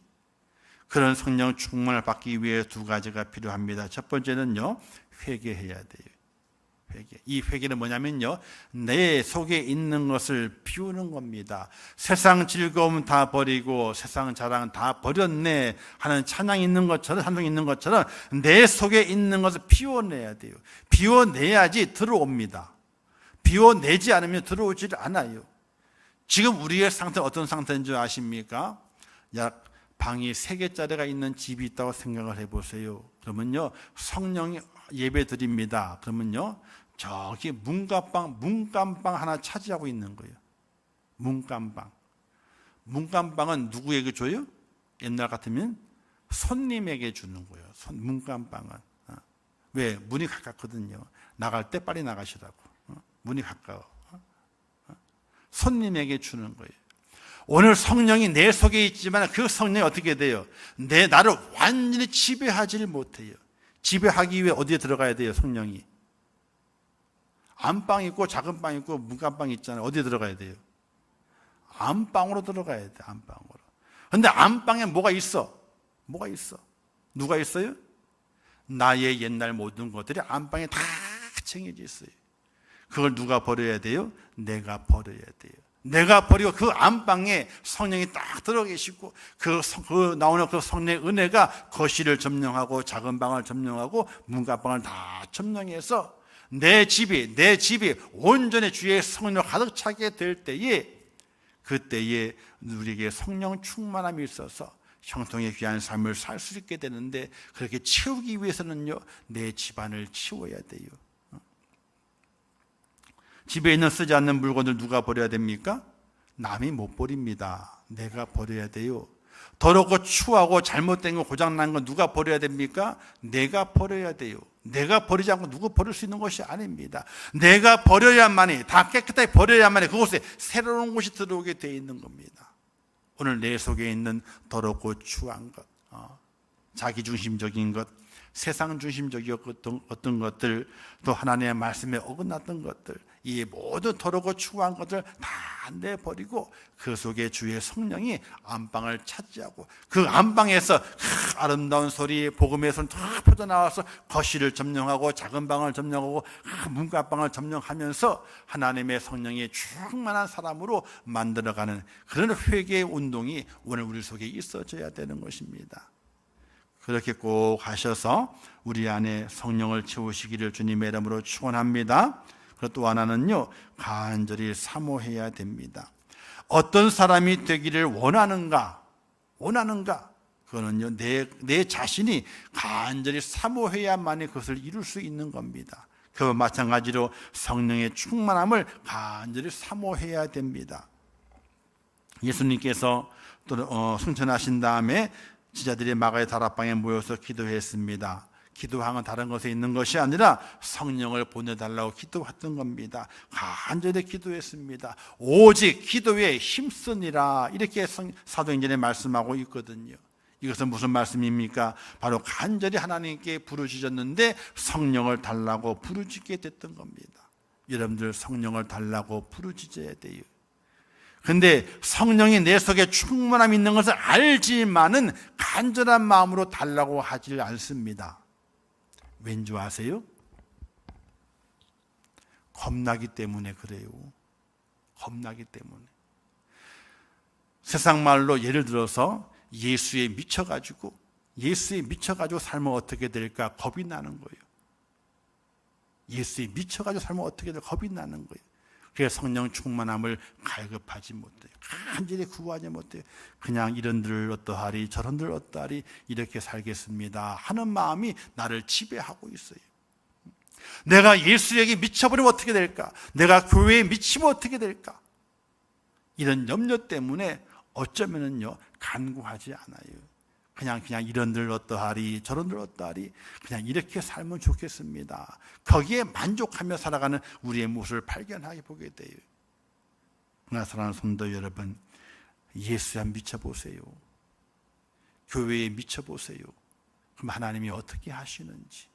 그런 성령 충만을 받기 위해 두 가지가 필요합니다. 첫 번째는요, 회개해야 돼요. 이 회개는 뭐냐면요, 내 속에 있는 것을 비우는 겁니다. 세상 즐거움 다 버리고 세상 자랑 다 버렸네 하는 찬양이 있는 것처럼, 찬송이 있는 것처럼 내 속에 있는 것을 비워내야 돼요. 비워내야지 들어옵니다. 비워내지 않으면 들어오질 않아요. 지금 우리의 상태는 어떤 상태인 줄 아십니까? 약 방이 3개짜리가 있는 집이 있다고 생각을 해보세요. 그러면요, 성령이 예배 드립니다. 그러면요, 저기 문간방 하나 차지하고 있는 거예요. 문간방은 누구에게 줘요? 옛날 같으면 손님에게 주는 거예요. 문간방은. 왜? 문이 가깝거든요. 나갈 때 빨리 나가시라고. 문이 가까워. 손님에게 주는 거예요. 오늘 성령이 내 속에 있지만 그 성령이 어떻게 돼요? 나를 완전히 지배하지를 못해요. 지배하기 위해 어디에 들어가야 돼요? 성령이. 안방 있고 작은 방 있고 문간방 있잖아요. 어디에 들어가야 돼요? 안방으로 들어가야 돼. 안방으로. 그런데 안방에 뭐가 있어? 누가 있어요? 나의 옛날 모든 것들이 안방에 다 챙겨져 있어요. 그걸 누가 버려야 돼요? 내가 버려야 돼요. 내가 버리고 그 안방에 성령이 딱 들어 계시고 그 나오는 그 성령의 은혜가 거실을 점령하고 작은 방을 점령하고 문간방을 다 점령해서 내 집이 온전히 주의 성령으로 가득 차게 될 때에, 그때에 우리에게 성령 충만함이 있어서 형통의 귀한 삶을 살 수 있게 되는데, 그렇게 채우기 위해서는요, 내 집안을 치워야 돼요. 집에 있는 쓰지 않는 물건을 누가 버려야 됩니까? 남이 못 버립니다. 내가 버려야 돼요. 더럽고 추하고 잘못된 거 고장난 거 누가 버려야 됩니까? 내가 버려야 돼요. 내가 버리지 않고 누구 버릴 수 있는 것이 아닙니다. 내가 버려야만이, 다 깨끗하게 버려야만이 그곳에 새로운 것이 들어오게 되어 있는 겁니다. 오늘 내 속에 있는 더럽고 추한 것, 자기중심적인 것, 세상 중심적이었던 어떤 것들, 또 하나님의 말씀에 어긋났던 것들, 이 모든 더럽고 추한 것들 다 내버리고 그 속에 주의 성령이 안방을 차지하고 그 안방에서 아름다운 소리, 복음의 소리 다 퍼져나와서 거실을 점령하고 작은 방을 점령하고 문간방을 점령하면서 하나님의 성령이 충만한 사람으로 만들어가는 그런 회개의 운동이 오늘 우리 속에 있어져야 되는 것입니다. 그렇게 꼭 하셔서 우리 안에 성령을 채우시기를 주님의 이름으로 축원합니다. 그리고 또 하나는요, 간절히 사모해야 됩니다. 어떤 사람이 되기를 원하는가? 그거는요, 내 자신이 간절히 사모해야만이 그것을 이룰 수 있는 겁니다. 그와 마찬가지로 성령의 충만함을 간절히 사모해야 됩니다. 예수님께서 또 승천하신 다음에 지자들이 마가의 다락방에 모여서 기도했습니다. 기도항은 다른 것에 있는 것이 아니라 성령을 보내달라고 기도했던 겁니다. 간절히 기도했습니다. 오직 기도에 힘쓰니라, 이렇게 사도행전에 말씀하고 있거든요. 이것은 무슨 말씀입니까? 바로 간절히 하나님께 부르짖었는데 성령을 달라고 부르짖게 됐던 겁니다. 여러분들 성령을 달라고 부르짖어야 돼요. 근데 성령이 내 속에 충만함이 있는 것을 알지만은 간절한 마음으로 달라고 하질 않습니다. 왠지 아세요? 겁나기 때문에 그래요. 겁나기 때문에. 세상 말로 예를 들어서 예수에 미쳐가지고 살면 어떻게 될까 겁이 나는 거예요. 예수에 미쳐가지고 살면 어떻게 될까 겁이 나는 거예요. 그래서 성령 충만함을 갈급하지 못해요. 간절히 구하지 못해요. 그냥 이런들 어떠하리 저런들 어떠하리 이렇게 살겠습니다 하는 마음이 나를 지배하고 있어요. 내가 예수에게 미쳐버리면 어떻게 될까? 내가 교회에 미치면 어떻게 될까? 이런 염려 때문에 어쩌면은요 간구하지 않아요. 그냥 이런들 어떠하리 저런들 어떠하리 그냥 이렇게 살면 좋겠습니다. 거기에 만족하며 살아가는 우리의 모습을 발견하게 보게 돼요. 그러나 사랑하는 성도 여러분, 예수에 미쳐보세요. 교회에 미쳐보세요. 그럼 하나님이 어떻게 하시는지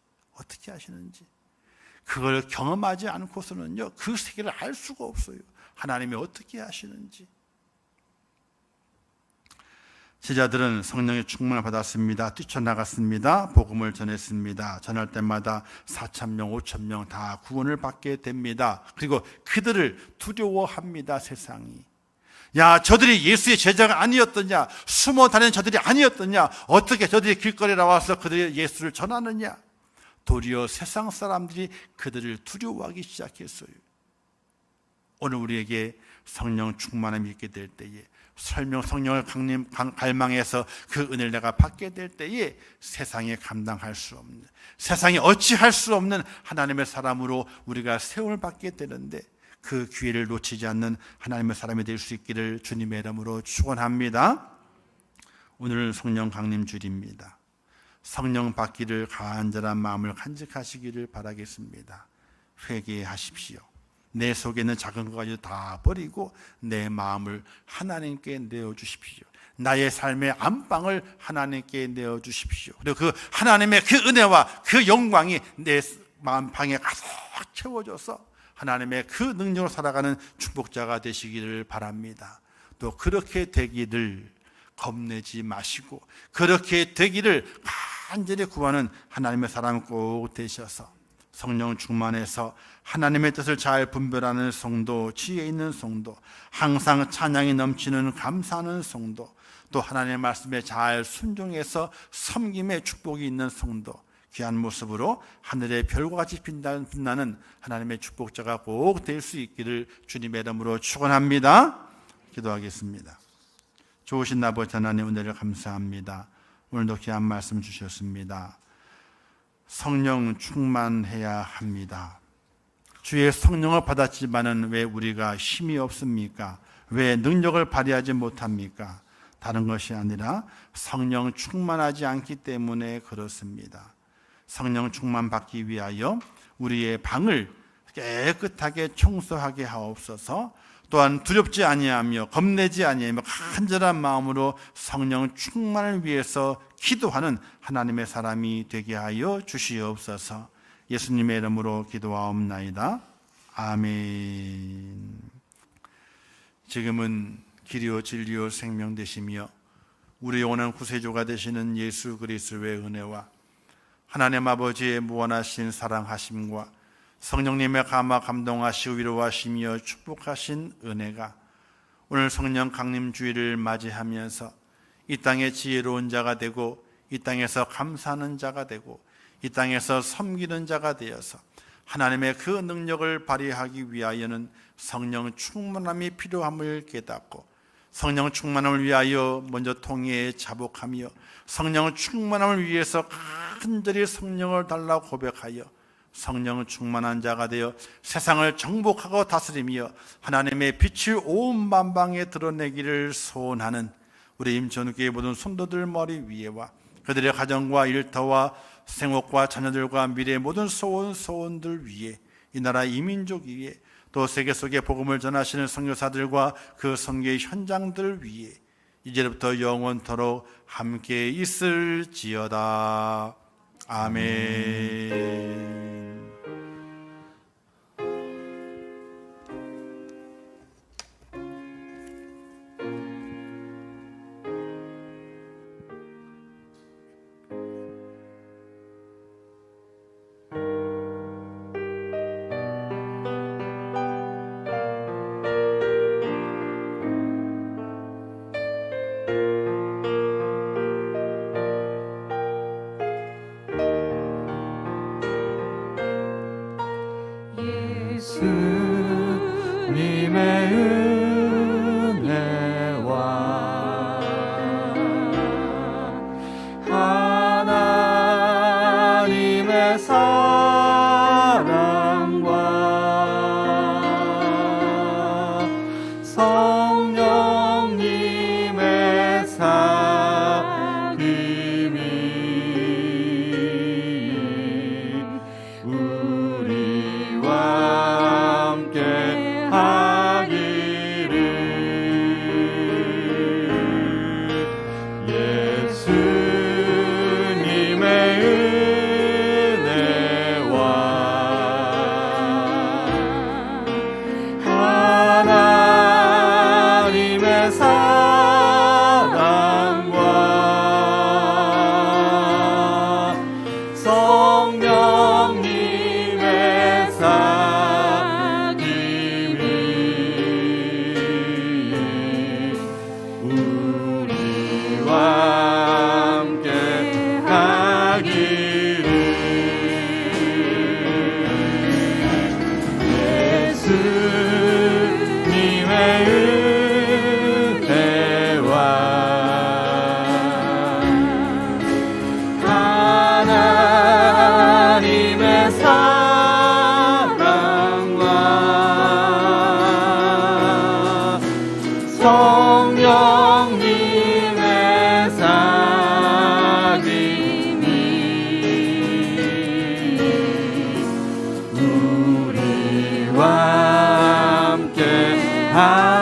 그걸 경험하지 않고서는요, 그 세계를 알 수가 없어요. 하나님이 어떻게 하시는지. 제자들은 성령의 충만을 받았습니다. 뛰쳐나갔습니다. 복음을 전했습니다. 전할 때마다 4,000명, 5,000명 다 구원을 받게 됩니다. 그리고 그들을 두려워합니다, 세상이. 야, 저들이 예수의 제자가 아니었더냐? 숨어 다니는 저들이 아니었더냐? 어떻게 저들이 길거리에 나와서 그들의 예수를 전하느냐? 도리어 세상 사람들이 그들을 두려워하기 시작했어요. 오늘 우리에게 성령 충만함이 있게 될 때에, 성령을 갈망해서 그 은혜를 내가 받게 될 때에 세상에 감당할 수 없는, 세상에 어찌할 수 없는 하나님의 사람으로 우리가 세움을 받게 되는데, 그 기회를 놓치지 않는 하나님의 사람이 될 수 있기를 주님의 이름으로 축원합니다. 오늘 성령 강림 주일입니다. 성령 받기를 간절한 마음을 간직하시기를 바라겠습니다. 회개하십시오. 내 속에 있는 작은 것까지 다 버리고 내 마음을 하나님께 내어주십시오. 나의 삶의 안방을 하나님께 내어주십시오. 그리고 그 하나님의 그 은혜와 그 영광이 내 마음방에 가득 채워져서 하나님의 그 능력으로 살아가는 축복자가 되시기를 바랍니다. 또 그렇게 되기를 겁내지 마시고, 그렇게 되기를 간절히 구하는 하나님의 사람 꼭 되셔서 성령 충만해서 하나님의 뜻을 잘 분별하는 성도, 지혜 있는 성도, 항상 찬양이 넘치는 감사하는 성도, 또 하나님의 말씀에 잘 순종해서 섬김의 축복이 있는 성도, 귀한 모습으로 하늘의 별과 같이 빛나는 하나님의 축복자가 꼭 될 수 있기를 주님의 이름으로 축원합니다. 기도하겠습니다. 좋으신 아버지 하나님, 은혜를 감사합니다. 오늘도 귀한 말씀 주셨습니다. 성령 충만해야 합니다. 주의 성령을 받았지만은 왜 우리가 힘이 없습니까? 왜 능력을 발휘하지 못합니까? 다른 것이 아니라 성령 충만하지 않기 때문에 그렇습니다. 성령 충만 받기 위하여 우리의 방을 깨끗하게 청소하게 하옵소서. 또한 두렵지 아니하며 겁내지 아니하며 간절한 마음으로 성령 충만을 위해서 기도하는 하나님의 사람이 되게 하여 주시옵소서. 예수님의 이름으로 기도하옵나이다. 아멘. 지금은 길이요 진리요 생명 되시며 우리 영원한 구세주가 되시는 예수 그리스도의 은혜와 하나님 아버지의 무한하신 사랑하심과 성령님의 감화 감동하시고 위로하시며 축복하신 은혜가 오늘 성령 강림 주일을 맞이하면서 이 땅의 지혜로운 자가 되고 이 땅에서 감사하는 자가 되고 이 땅에서 섬기는 자가 되어서 하나님의 그 능력을 발휘하기 위하여는 성령 충만함이 필요함을 깨닫고 성령 충만함을 위하여 먼저 통회에 자복하며 성령 충만함을 위해서 간절히 성령을 달라고 고백하여 성령 충만한 자가 되어 세상을 정복하고 다스리며 하나님의 빛을 온 만방에 드러내기를 소원하는 우리 임천교회 모든 성도들 머리 위에와 그들의 가정과 일터와 생업과 자녀들과 미래의 모든 소원들 위에 이 나라 이민족 위에 또 세계 속에 복음을 전하시는 선교사들과 그 선교의 현장들 위에 이제부터 영원토록 함께 있을지어다. 아멘. 예수님의 은혜와 하나님의 사랑과 성령님의 사귐이 우리와 함께 하기 아멘.